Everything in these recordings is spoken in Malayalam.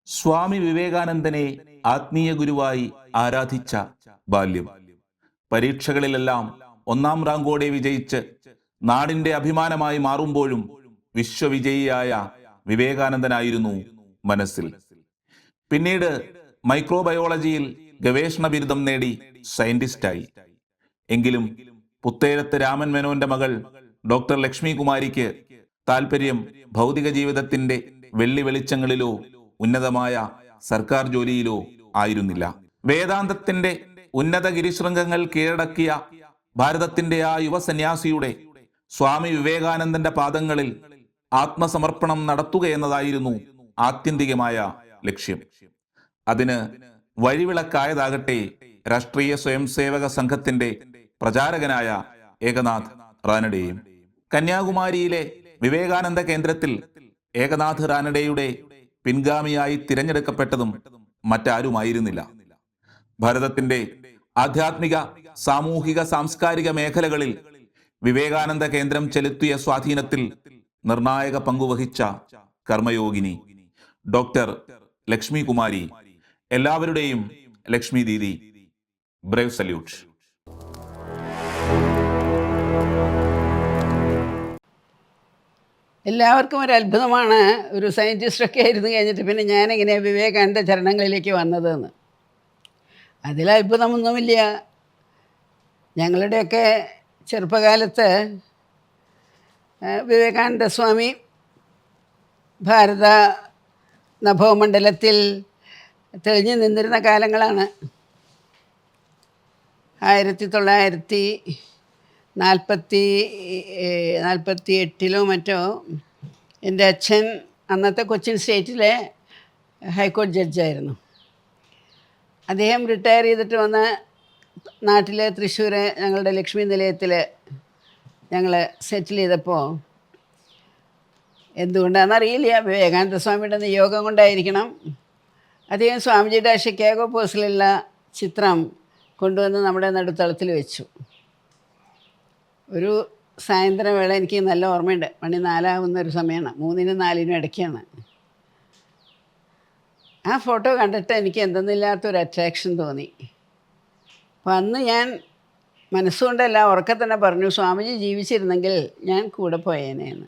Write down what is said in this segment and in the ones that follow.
സ്വാമി വിവേകാനന്ദനെ ആത്മീയ ഗുരുവായി ആരാധിച്ച ബാല്യം. പരീക്ഷകളിലെല്ലാം ഒന്നാം റാങ്കോടെ വിജയിച്ച് നാടിന്റെ അഭിമാനമായി മാറുമ്പോഴും വിശ്വവിജയിയായ വിവേകാനന്ദനായിരുന്നു മനസ്സിൽ. പിന്നീട് മൈക്രോബയോളജിയിൽ ഗവേഷണ ബിരുദം നേടി സയന്റിസ്റ്റായി. എങ്കിലും പുത്തേഴത്ത് രാമൻ മേനോന്റെ മകൾ ഡോക്ടർ ലക്ഷ്മി കുമാരിക്ക് താല്പര്യം ഭൗതിക ജീവിതത്തിന്റെ വെള്ളി വെളിച്ചങ്ങളിലോ ഉന്നതമായ സർക്കാർ ജോലിയിലോ ആയിരുന്നില്ല. വേദാന്തത്തിന്റെ ഉന്നത ഗിരിശൃംഗങ്ങൾ കീഴടക്കിയ ഭാരതത്തിന്റെ ആ യുവസന്യാസിയുടെ സ്വാമി വിവേകാനന്ദന്റെ പാദങ്ങളിൽ ആത്മസമർപ്പണം നടത്തുക എന്നതായിരുന്നു ആത്യന്തികമായ ലക്ഷ്യം. അതിന് വഴിവിളക്കായതാകട്ടെ രാഷ്ട്രീയ സ്വയംസേവക സംഘത്തിന്റെ പ്രചാരകനായ ഏകനാഥ് റാനഡെയും. കന്യാകുമാരിയിലെ വിവേകാനന്ദ കേന്ദ്രത്തിൽ ഏകനാഥ് റാനഡെയുടെ പിൻഗാമിയായി തിരഞ്ഞെടുക്കപ്പെട്ടതും മറ്റാരുമായിരുന്നില്ല. ഭാരതത്തിന്റെ ആധ്യാത്മിക, സാമൂഹിക, സാംസ്കാരിക മേഖലകളിൽ വിവേകാനന്ദ കേന്ദ്രം ചെലുത്തിയ സ്വാധീനത്തിൽ നിർണായക പങ്കുവഹിച്ച കർമ്മയോഗിനി ഡോക്ടർ ലക്ഷ്മി കുമാരി. എല്ലാവരുടെയും ലക്ഷ്മി ദീദി. Brave salute. എല്ലാവർക്കും ഒരു അത്ഭുതമാണ്, ഒരു സയൻറ്റിസ്റ്റൊക്കെ ആയിരുന്നു കഴിഞ്ഞിട്ട് പിന്നെ ഞാനെങ്ങനെ വിവേകാനന്ദ ചരണങ്ങളിലേക്ക് വന്നതെന്ന്. അതിൽ അത്ഭുതമൊന്നുമില്ല. ഞങ്ങളുടെയൊക്കെ ചെറുപ്പകാലത്ത് വിവേകാനന്ദ സ്വാമി ഭാരത നഭോമണ്ഡലത്തിൽ തെളിഞ്ഞു നിന്നിരുന്ന കാലങ്ങളാണ്. 1948 മറ്റോ എൻ്റെ അച്ഛൻ അന്നത്തെ കൊച്ചിൻ സ്റ്റേറ്റിലെ ഹൈക്കോടതി ജഡ്ജായിരുന്നു. അദ്ദേഹം റിട്ടയർ ചെയ്തിട്ട് വന്ന് നാട്ടിൽ തൃശ്ശൂർ ഞങ്ങളുടെ ലക്ഷ്മി നിലയത്തിൽ ഞങ്ങൾ സെറ്റിൽ ചെയ്തപ്പോൾ എന്തുകൊണ്ടാണെന്നറിയില്ല, വിവേകാനന്ദ സ്വാമിയുടെ നിയോഗം കൊണ്ടായിരിക്കണം, അദ്ദേഹം സ്വാമിജിയുടെ ഷിക്കാഗോ പോസ്റ്റിലുള്ള ചിത്രം കൊണ്ടുവന്ന് നമ്മുടെ നടുത്തളത്തിൽ വെച്ചു. ഒരു സായന്തര വേള എനിക്ക് നല്ല ഓർമ്മയുണ്ട്. മണി 4 ഒരു സമയമാണ്, 3-നും 4-നും ഇടയ്ക്കാണ്. ആ ഫോട്ടോ കണ്ടിട്ട് എനിക്ക് എന്തെന്നില്ലാത്തൊരു അട്രാക്ഷൻ തോന്നി. അപ്പം അന്ന് ഞാൻ മനസ്സുകൊണ്ടല്ല ഉറക്കെ തന്നെ പറഞ്ഞു, സ്വാമിജി ജീവിച്ചിരുന്നെങ്കിൽ ഞാൻ കൂടെ പോയേനേന്ന്.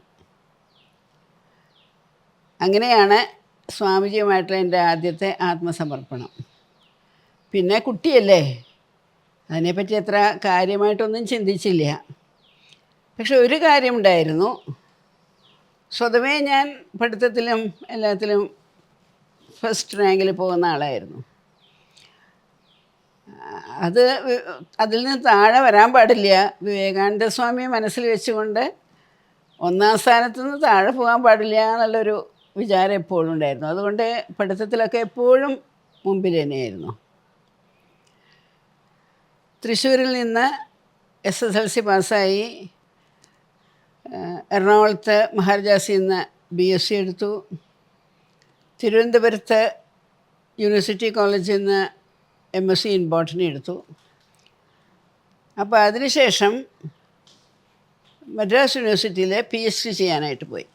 അങ്ങനെയാണ് സ്വാമിജിയുമായിട്ടുള്ള എൻ്റെ ആദ്യത്തെ ആത്മസമർപ്പണം. പിന്നെ കുട്ടിയല്ലേ, അതിനെപ്പറ്റി അത്ര കാര്യമായിട്ടൊന്നും ചിന്തിച്ചില്ല. പക്ഷെ ഒരു കാര്യമുണ്ടായിരുന്നു, സ്വതവേ ഞാൻ പഠിത്തത്തിലും എല്ലാത്തിലും ഫസ്റ്റ് റാങ്കിൽ പോകുന്ന ആളായിരുന്നു. അതിൽ നിന്ന് താഴെ വരാൻ പാടില്ല. വിവേകാനന്ദ സ്വാമിയെ മനസ്സിൽ വെച്ചുകൊണ്ട് 1ാം സ്ഥാനത്തു നിന്ന് താഴെ പോകാൻ പാടില്ല എന്നുള്ളൊരു വിചാരം എപ്പോഴും ഉണ്ടായിരുന്നു. അതുകൊണ്ട് പഠിത്തത്തിലൊക്കെ എപ്പോഴും മുമ്പിൽ തന്നെയായിരുന്നു. തൃശ്ശൂരിൽ നിന്ന് SSLC പാസ്സായി. എറണാകുളത്ത് മഹാരാജാസിൽ നിന്ന് BSc എടുത്തു. തിരുവനന്തപുരത്ത് യൂണിവേഴ്സിറ്റി കോളേജിൽ നിന്ന് MSc ഇൻ ബോട്ടണി എടുത്തു. അപ്പോൾ അതിനുശേഷം മദ്രാസ് യൂണിവേഴ്സിറ്റിയിൽ PhD ചെയ്യാനായിട്ട് പോയി.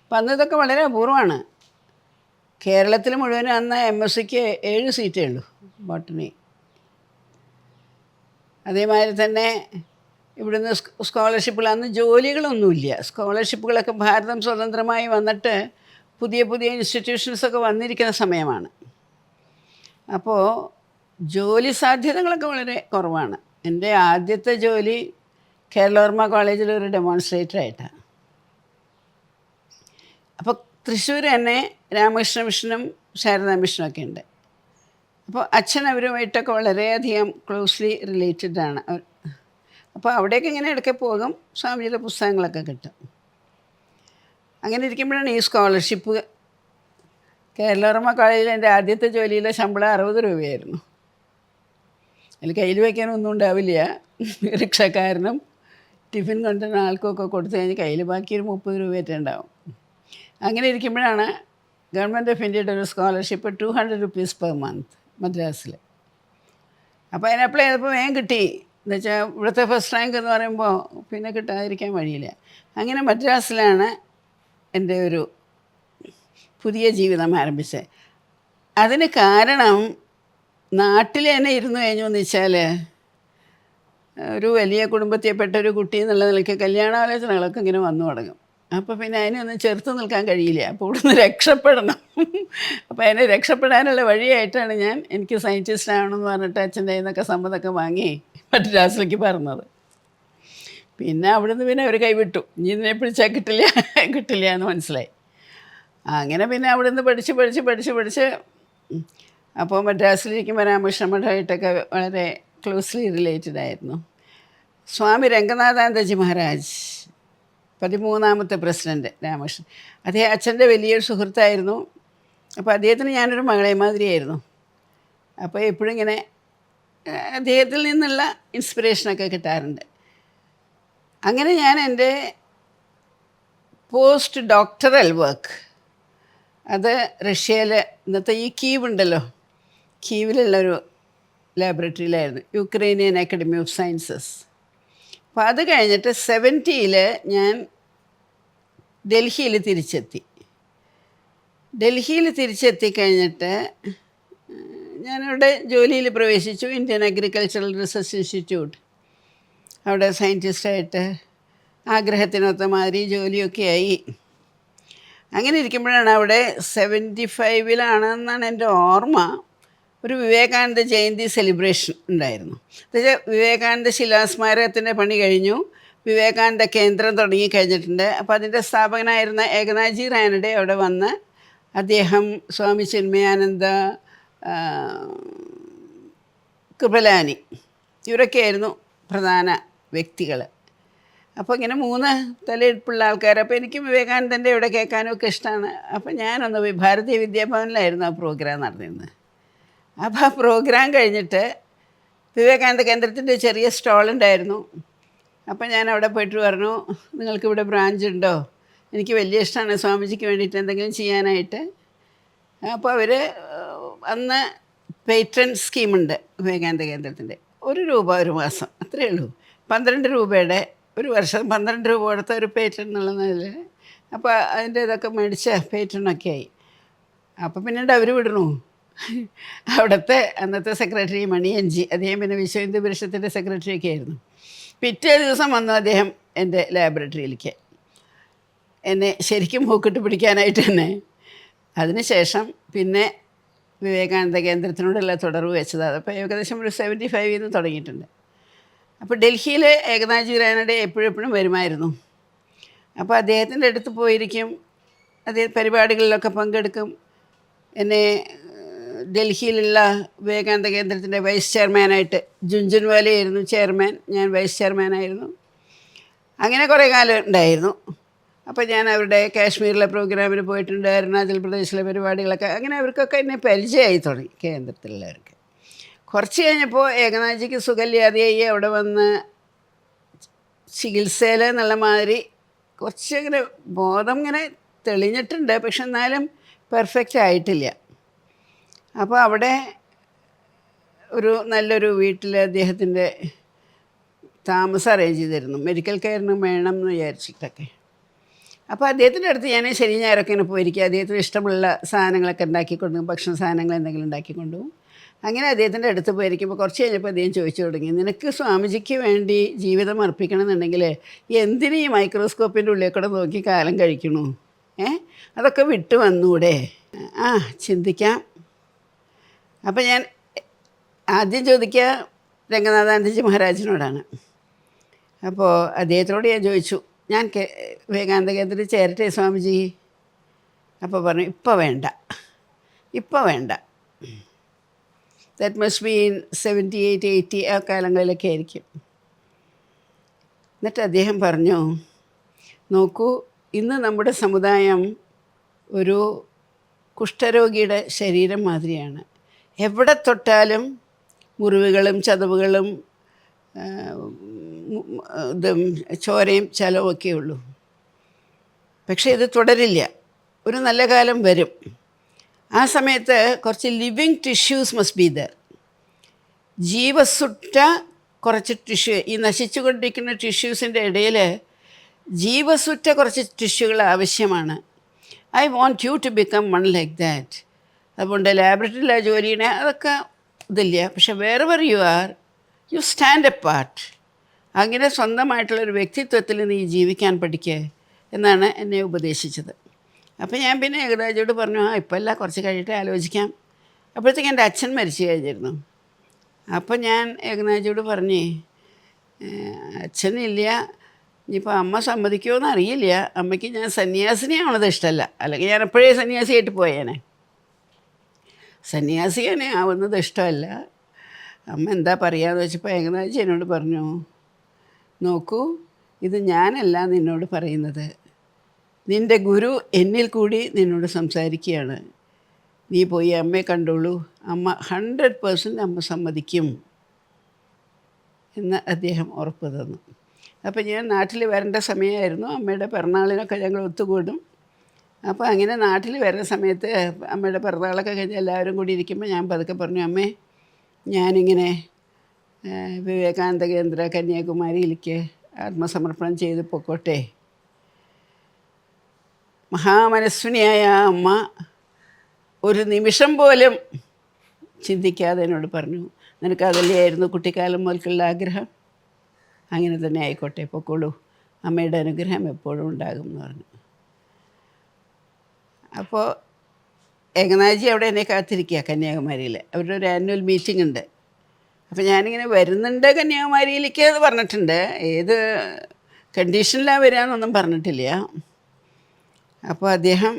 അപ്പം അന്ന് ഇതൊക്കെ വളരെ അപൂർവമാണ്. കേരളത്തിൽ മുഴുവനും അന്ന് MScക്ക് 7 സീറ്റേ ഉള്ളൂ ബോട്ടണി. അതേമാതിരി തന്നെ ഇവിടുന്ന് സ്കോളർഷിപ്പുകൾ, അന്ന് ജോലികളൊന്നുമില്ല. സ്കോളർഷിപ്പുകളൊക്കെ ഭാരതം സ്വതന്ത്രമായി വന്നിട്ട് പുതിയ പുതിയ ഇൻസ്റ്റിറ്റ്യൂഷൻസൊക്കെ വന്നിരിക്കുന്ന സമയമാണ്. അപ്പോൾ ജോലി സാധ്യതകളൊക്കെ വളരെ കുറവാണ്. എൻ്റെ ആദ്യത്തെ ജോലി കേരളവർമ്മ കോളേജിൽ ഒരു ഡെമോൺസ്ട്രേറ്ററായിട്ടാണ്. അപ്പോൾ തൃശ്ശൂർ തന്നെ രാമകൃഷ്ണ മിഷനും ശാരദാ മിഷനൊക്കെ ഉണ്ട്. അപ്പോൾ അച്ഛൻ അവരുമായിട്ടൊക്കെ വളരെയധികം ക്ലോസ്ലി റിലേറ്റഡാണ്. അപ്പോൾ അവിടേക്ക് ഇങ്ങനെ ഇടയ്ക്ക് പോകും, സ്വാമിജിയുടെ പുസ്തകങ്ങളൊക്കെ കിട്ടും. അങ്ങനെ ഇരിക്കുമ്പോഴാണ് ഈ സ്കോളർഷിപ്പ്. കേരളവർമ്മ കോളേജിൽ എൻ്റെ ആദ്യത്തെ ജോലിയിലെ ശമ്പളം 60 രൂപയായിരുന്നു. അതിൽ കയ്യിൽ വയ്ക്കാനൊന്നും ഉണ്ടാവില്ല. റിക്ഷക്കാരനും ടിഫിൻ കൊണ്ടുവരുന്ന ആൾക്കൊക്കെ കൊടുത്തു കഴിഞ്ഞ് കയ്യിൽ ബാക്കി ഒരു 30 രൂപയൊക്കെ ഉണ്ടാവും. അങ്ങനെ ഇരിക്കുമ്പോഴാണ് ഗവൺമെൻറ് ഓഫ് ഇന്ത്യയുടെ ഒരു സ്കോളർഷിപ്പ് 200 rupees പെർ മന്ത് മദ്രാസിൽ. അപ്പോൾ അതിന് അപ്ലൈ ചെയ്തപ്പോൾ വേഗം കിട്ടി. എന്നുവെച്ചാൽ ഇവിടുത്തെ ഫസ്റ്റ് റാങ്ക് എന്ന് പറയുമ്പോൾ പിന്നെ കിട്ടാതിരിക്കാൻ വഴിയില്ല. അങ്ങനെ മദ്രാസിലാണ് എൻ്റെ ഒരു പുതിയ ജീവിതം ആരംഭിച്ചത്. അതിന് കാരണം നാട്ടിൽ തന്നെ ഇരുന്ന് കഴിഞ്ഞു എന്ന് വെച്ചാൽ ഒരു വലിയ കുടുംബത്തിൽപ്പെട്ട ഒരു കുട്ടി എന്നുള്ള നിലയ്ക്ക് കല്യാണാലോചനകളൊക്കെ ഇങ്ങനെ വന്നു തുടങ്ങും. അപ്പോൾ പിന്നെ അതിനൊന്നും ചെറുത്ത് നിൽക്കാൻ കഴിയില്ല. അപ്പോൾ ഇവിടുന്ന് രക്ഷപ്പെടണം. അപ്പോൾ അതിനെ രക്ഷപ്പെടാനുള്ള വഴിയായിട്ടാണ് എനിക്ക് സയൻറ്റിസ്റ്റ് ആവണമെന്ന് പറഞ്ഞിട്ട് അച്ഛൻ്റെ കയ്യിൽ നിന്നൊക്കെ സമ്മതമൊക്കെ വാങ്ങി മദ്രാസിലേക്ക് പറഞ്ഞത്. പിന്നെ അവിടുന്ന് പിന്നെ അവർ കൈവിട്ടു. ഇനി ഇതിനെ പിടിച്ചാൽ കിട്ടില്ല എന്ന് മനസ്സിലായി. അങ്ങനെ പിന്നെ അവിടുന്ന് പഠിച്ച് അപ്പോൾ മദ്രാസിലിരിക്കുമ്പോൾ രാമകൃഷ്ണ മഠമായിട്ടൊക്കെ വളരെ ക്ലോസ്ലി റിലേറ്റഡ് ആയിരുന്നു. സ്വാമി രംഗനാഥാനന്ദജി മഹാരാജ് 13ാമത്തെ പ്രസിഡൻറ്റ് രാമകൃഷ്ണൻ, അദ്ദേഹം അച്ഛൻ്റെ വലിയൊരു സുഹൃത്തായിരുന്നു. അപ്പോൾ അദ്ദേഹത്തിന് ഞാനൊരു മകളെ മാതിരിയായിരുന്നു. അപ്പോൾ എപ്പോഴും ഇങ്ങനെ അദ്ദേഹത്തിൽ നിന്നുള്ള ഇൻസ്പിറേഷനൊക്കെ കിട്ടാറുണ്ട്. അങ്ങനെ ഞാൻ എൻ്റെ പോസ്റ്റ് ഡോക്ടറൽ വർക്ക് അത് റഷ്യയിൽ ഇന്നത്തെ ഈ കീവ് ഉണ്ടല്ലോ, കീവിലുള്ളൊരു ലാബറട്ടറിയിലായിരുന്നു, യുക്രൈനിയൻ അക്കാഡമി ഓഫ് സയൻസസ്. അപ്പോൾ അത് കഴിഞ്ഞിട്ട് 70-ൽ ഞാൻ ഡൽഹിയിൽ തിരിച്ചെത്തി കഴിഞ്ഞിട്ട് ഞാനവിടെ ജോലിയിൽ പ്രവേശിച്ചു. ഇന്ത്യൻ അഗ്രികൾച്ചറൽ റിസർച്ച് ഇൻസ്റ്റിറ്റ്യൂട്ട്, അവിടെ സയൻറ്റിസ്റ്റായിട്ട് ആഗ്രഹത്തിനൊത്ത മാതിരി ജോലിയൊക്കെ ആയി. അങ്ങനെ ഇരിക്കുമ്പോഴാണ് അവിടെ 75-ലാണെന്നാണ് എൻ്റെ ഓർമ്മ, ഒരു വിവേകാനന്ദ ജയന്തി സെലിബ്രേഷൻ ഉണ്ടായിരുന്നു. എന്നുവെച്ചാൽ വിവേകാനന്ദ ശിലാസ്മാരകത്തിൻ്റെ പണി കഴിഞ്ഞു, വിവേകാനന്ദ കേന്ദ്രം തുടങ്ങിക്കഴിഞ്ഞിട്ടുണ്ട്. അപ്പോൾ അതിൻ്റെ സ്ഥാപകനായിരുന്ന ഏകനാഥ്ജി റാനഡെ അവിടെ വന്ന് അദ്ദേഹം സ്വാമി ചിന്മയാനന്ദ, കൃപലാനി, ഇവരൊക്കെയായിരുന്നു പ്രധാന വ്യക്തികൾ. അപ്പോൾ ഇങ്ങനെ 3 തലയെടുപ്പുള്ള ആൾക്കാർ. അപ്പോൾ എനിക്ക് വിവേകാനന്ദൻ്റെ ഇവിടെ കേൾക്കാനും ഒക്കെ ഇഷ്ടമാണ്. അപ്പോൾ ഞാനൊന്ന് പോയി, ഭാരതീയ വിദ്യാഭവനിലായിരുന്നു ആ പ്രോഗ്രാം നടന്നിരുന്നത്. അപ്പോൾ ആ പ്രോഗ്രാം കഴിഞ്ഞിട്ട് വിവേകാനന്ദ കേന്ദ്രത്തിൻ്റെ ചെറിയ സ്റ്റോളുണ്ടായിരുന്നു. അപ്പോൾ ഞാൻ അവിടെ പോയിട്ട് പറഞ്ഞു, നിങ്ങൾക്കിവിടെ ബ്രാഞ്ച് ഉണ്ടോ? എനിക്ക് വലിയ ഇഷ്ടമാണ് സ്വാമിജിക്ക് വേണ്ടിയിട്ട് എന്തെങ്കിലും ചെയ്യാനായിട്ട്. അപ്പോൾ അവർ അന്ന് പേട്രൺ സ്കീമുണ്ട് വിവേകാനന്ദ കേന്ദ്രത്തിൻ്റെ, ₹1 ഒരു മാസം, അത്രയേ ഉള്ളൂ. 12 രൂപയുടെ ഒരു വർഷം 12 രൂപ കൊടുത്ത ഒരു പേട്രൺ എന്നുള്ള നിലയിൽ. അപ്പോൾ അതിൻ്റെ ഇതൊക്കെ മേടിച്ച പേട്രണൊക്കെ ആയി. അപ്പോൾ പിന്നീട് അവർ വിടണു. അവിടുത്തെ അന്നത്തെ സെക്രട്ടറി മണിയൻജി, അദ്ദേഹം പിന്നെ വിശ്വ ഹിന്ദു പരിഷത്തിൻ്റെ സെക്രട്ടറിയൊക്കെ ആയിരുന്നു. പിറ്റേ ദിവസം വന്നു അദ്ദേഹം എൻ്റെ ലാബറട്ടറിയിലേക്ക്, എന്നെ ശരിക്കും മൂക്കിട്ട് പിടിക്കാനായിട്ട് തന്നെ. അതിനുശേഷം പിന്നെ വിവേകാനന്ദ കേന്ദ്രത്തിനോടുള്ള തുടർവ് വെച്ചത്. അപ്പോൾ ഏകദേശം ഒരു 75 നിന്ന് തുടങ്ങിയിട്ടുണ്ട്. അപ്പോൾ ഡൽഹിയിൽ ഏകനാഥ്ജി റാനഡെ എപ്പോഴും വരുമായിരുന്നു. അപ്പോൾ അദ്ദേഹത്തിൻ്റെ അടുത്ത് പോയിരിക്കും, അദ്ദേഹം പരിപാടികളിലൊക്കെ പങ്കെടുക്കും. എന്നെ ഡൽഹിയിലുള്ള വിവേകാനന്ദ കേന്ദ്രത്തിൻ്റെ വൈസ് ചെയർമാനായിട്ട്, ജുൻജുൻവാല ആയിരുന്നു ചെയർമാൻ, ഞാൻ വൈസ് ചെയർമാനായിരുന്നു. അങ്ങനെ കുറേ കാലം ഉണ്ടായിരുന്നു. അപ്പോൾ ഞാൻ അവരുടെ കാശ്മീരിലെ പ്രോഗ്രാമിന് പോയിട്ടുണ്ട്, അരുണാചൽ പ്രദേശിലെ പരിപാടികളൊക്കെ. അങ്ങനെ അവർക്കൊക്കെ എന്നെ പരിചയമായി തുടങ്ങി കേന്ദ്രത്തിലുള്ളവർക്ക്. കുറച്ച് കഴിഞ്ഞപ്പോൾ ഏകനാഥ്ജിക്ക് സുഖമില്ലാതെയായി. അവിടെ വന്ന് ചികിത്സയിൽ എന്നുള്ള മാതിരി കുറച്ച് ഇങ്ങനെ ബോധം ഇങ്ങനെ തെളിഞ്ഞിട്ടുണ്ട്, പക്ഷെ എന്നാലും പെർഫെക്റ്റ് ആയിട്ടില്ല. അപ്പോൾ അവിടെ ഒരു നല്ലൊരു വീട്ടിൽ അദ്ദേഹത്തിൻ്റെ താമസം അറേഞ്ച് ചെയ്തിരുന്നു, മെഡിക്കൽ കെയറിന് വേണം എന്ന് വിചാരിച്ചിട്ടൊക്കെ. അപ്പോൾ അദ്ദേഹത്തിൻ്റെ അടുത്ത് ഞാൻ ശനി ഞായറൊക്കെ ഇങ്ങനെ പോയിരിക്കുക. അദ്ദേഹത്തിന് ഇഷ്ടമുള്ള സാധനങ്ങളൊക്കെ ഉണ്ടാക്കിക്കൊണ്ടുപോകും, ഭക്ഷണ സാധനങ്ങൾ എന്തെങ്കിലും ഉണ്ടാക്കിക്കൊണ്ടുപോകും. അങ്ങനെ അദ്ദേഹത്തിൻ്റെ അടുത്ത് പോയിരിക്കുമ്പോൾ കുറച്ച് കഴിഞ്ഞപ്പോൾ അദ്ദേഹം ചോദിച്ചു തുടങ്ങി, നിനക്ക് സ്വാമിജിക്ക് വേണ്ടി ജീവിതം അർപ്പിക്കണമെന്നുണ്ടെങ്കിൽ എന്തിനു ഈ മൈക്രോസ്കോപ്പിൻ്റെ ഉള്ളിൽ കൂടെ നോക്കി കാലം കഴിക്കണു? അതൊക്കെ വിട്ടു വന്നൂടെ? ചിന്തിക്കാം. അപ്പോൾ ഞാൻ ആദ്യം ചോദിക്കുക രംഗനാഥാനന്ദജി മഹാരാജിനോടാണ്. അപ്പോൾ അദ്ദേഹത്തിനോട് ഞാൻ ചോദിച്ചു, ഞാൻ വിവേകാനന്ദ കേന്ദ്രത്തിൽ ചേരട്ടെ സ്വാമിജി? അപ്പോൾ പറഞ്ഞു, ഇപ്പോൾ വേണ്ട. ദാറ്റ് മസ്റ്റ് ബി ഇൻ 78, 80 ആ കാലങ്ങളിലൊക്കെ ആയിരിക്കും. എന്നിട്ട് അദ്ദേഹം പറഞ്ഞു, നോക്കൂ, ഇന്ന് നമ്മുടെ സമുദായം ഒരു കുഷ്ഠരോഗിയുടെ ശരീരം മാതിരിയാണ്. എവിടെ തൊട്ടാലും മുറിവുകളും ചതവുകളും ഇതും ചോരയും ചലവുമൊക്കെ ഉള്ളൂ. പക്ഷേ ഇത് തുടരില്ല, ഒരു നല്ല കാലം വരും. ആ സമയത്ത് കുറച്ച് living tissues must be there. ജീവസുറ്റ കുറച്ച് ടിഷ്യൂ, ഈ നശിച്ചുകൊണ്ടിരിക്കുന്ന ടിഷ്യൂസിൻ്റെ ഇടയിൽ ജീവസുറ്റ കുറച്ച് ടിഷ്യൂകൾ ആവശ്യമാണ്. I want you to become one like that. അതുകൊണ്ട് ലാബറട്ടറിയിലാണ് ജോലി ചെയ്യണേ, അതൊക്കെ ഇതില്ല. പക്ഷെ വേറെ you are, you stand apart. അങ്ങനെ സ്വന്തമായിട്ടുള്ളൊരു വ്യക്തിത്വത്തിൽ നീ ജീവിക്കാൻ പഠിക്കുക എന്നാണ് എന്നെ ഉപദേശിച്ചത്. അപ്പോൾ ഞാൻ പിന്നെ ഏകരാജോട് പറഞ്ഞു, ഇപ്പോൾ അല്ല, കുറച്ച് കഴിഞ്ഞിട്ട് ആലോചിക്കാം. അപ്പോഴത്തേക്ക് എൻ്റെ അച്ഛൻ മരിച്ചു കഴിഞ്ഞിരുന്നു. അപ്പോൾ ഞാൻ ഏകനാഥോട് പറഞ്ഞേ, അച്ഛനില്ല, ഇനിയിപ്പോൾ അമ്മ സമ്മതിക്കുമോ എന്ന് അറിയില്ല. അമ്മയ്ക്ക് ഞാൻ സന്യാസിനിയാവണത് ഇഷ്ടമല്ല, അല്ലെങ്കിൽ ഞാൻ എപ്പോഴേ സന്യാസിയായിട്ട് പോയേനെ. സന്യാസിനെ ആവുന്നത് ഇഷ്ടമല്ല. അമ്മ എന്താ പറയുകയെന്ന് വെച്ചപ്പോൾ ഏകനാഥ് എന്നോട് പറഞ്ഞു, നോക്കൂ, ഇത് ഞാനല്ല നിന്നോട് പറയുന്നത്, നിൻ്റെ ഗുരു എന്നിൽ കൂടി നിന്നോട് സംസാരിക്കുകയാണ്. നീ പോയി അമ്മയെ കണ്ടോളൂ, അമ്മ 100% അമ്മ സമ്മതിക്കും എന്ന് അദ്ദേഹം ഉറപ്പ് തന്നു. അപ്പോൾ ഞാൻ നാട്ടിൽ വരേണ്ട സമയമായിരുന്നു. അമ്മയുടെ പിറന്നാളിനൊക്കെ ഞങ്ങൾ ഒത്തുകൂടും. അപ്പോൾ അങ്ങനെ നാട്ടിൽ വരുന്ന സമയത്ത് അമ്മയുടെ പിറന്നാളൊക്കെ കഴിഞ്ഞ് എല്ലാവരും കൂടി ഇരിക്കുമ്പോൾ ഞാൻ പതുക്കെ പറഞ്ഞു, അമ്മേ, ഞാനിങ്ങനെ വിവേകാനന്ദ കേന്ദ്ര കന്യാകുമാരിയിലേക്ക് ആത്മസമർപ്പണം ചെയ്ത് പൊക്കോട്ടെ. മഹാമനസ്വിനിയായ അമ്മ ഒരു നിമിഷം പോലും ചിന്തിക്കാതെ എന്നോട് പറഞ്ഞു, നിനക്ക് അതല്ലെയായിരുന്നു കുട്ടിക്കാലം മുതൽക്കുള്ള ആഗ്രഹം, അങ്ങനെ തന്നെ ആയിക്കോട്ടെ, പൊക്കോളൂ, അമ്മയുടെ അനുഗ്രഹം എപ്പോഴും ഉണ്ടാകും എന്ന് പറഞ്ഞു. അപ്പോൾ ഏകനാഥ്ജി അവിടെ എന്നെ കാത്തിരിക്കുക കന്യാകുമാരിയിൽ. അവരുടെ ഒരു ആനുവൽ മീറ്റിംഗ് ഉണ്ട്. അപ്പോൾ ഞാനിങ്ങനെ വരുന്നുണ്ട് കന്യാകുമാരിയിലേക്ക് എന്ന് പറഞ്ഞിട്ടുണ്ട്. ഏത് കണ്ടീഷനിലാണ് വരികയെന്നൊന്നും പറഞ്ഞിട്ടില്ല. അപ്പോൾ അദ്ദേഹം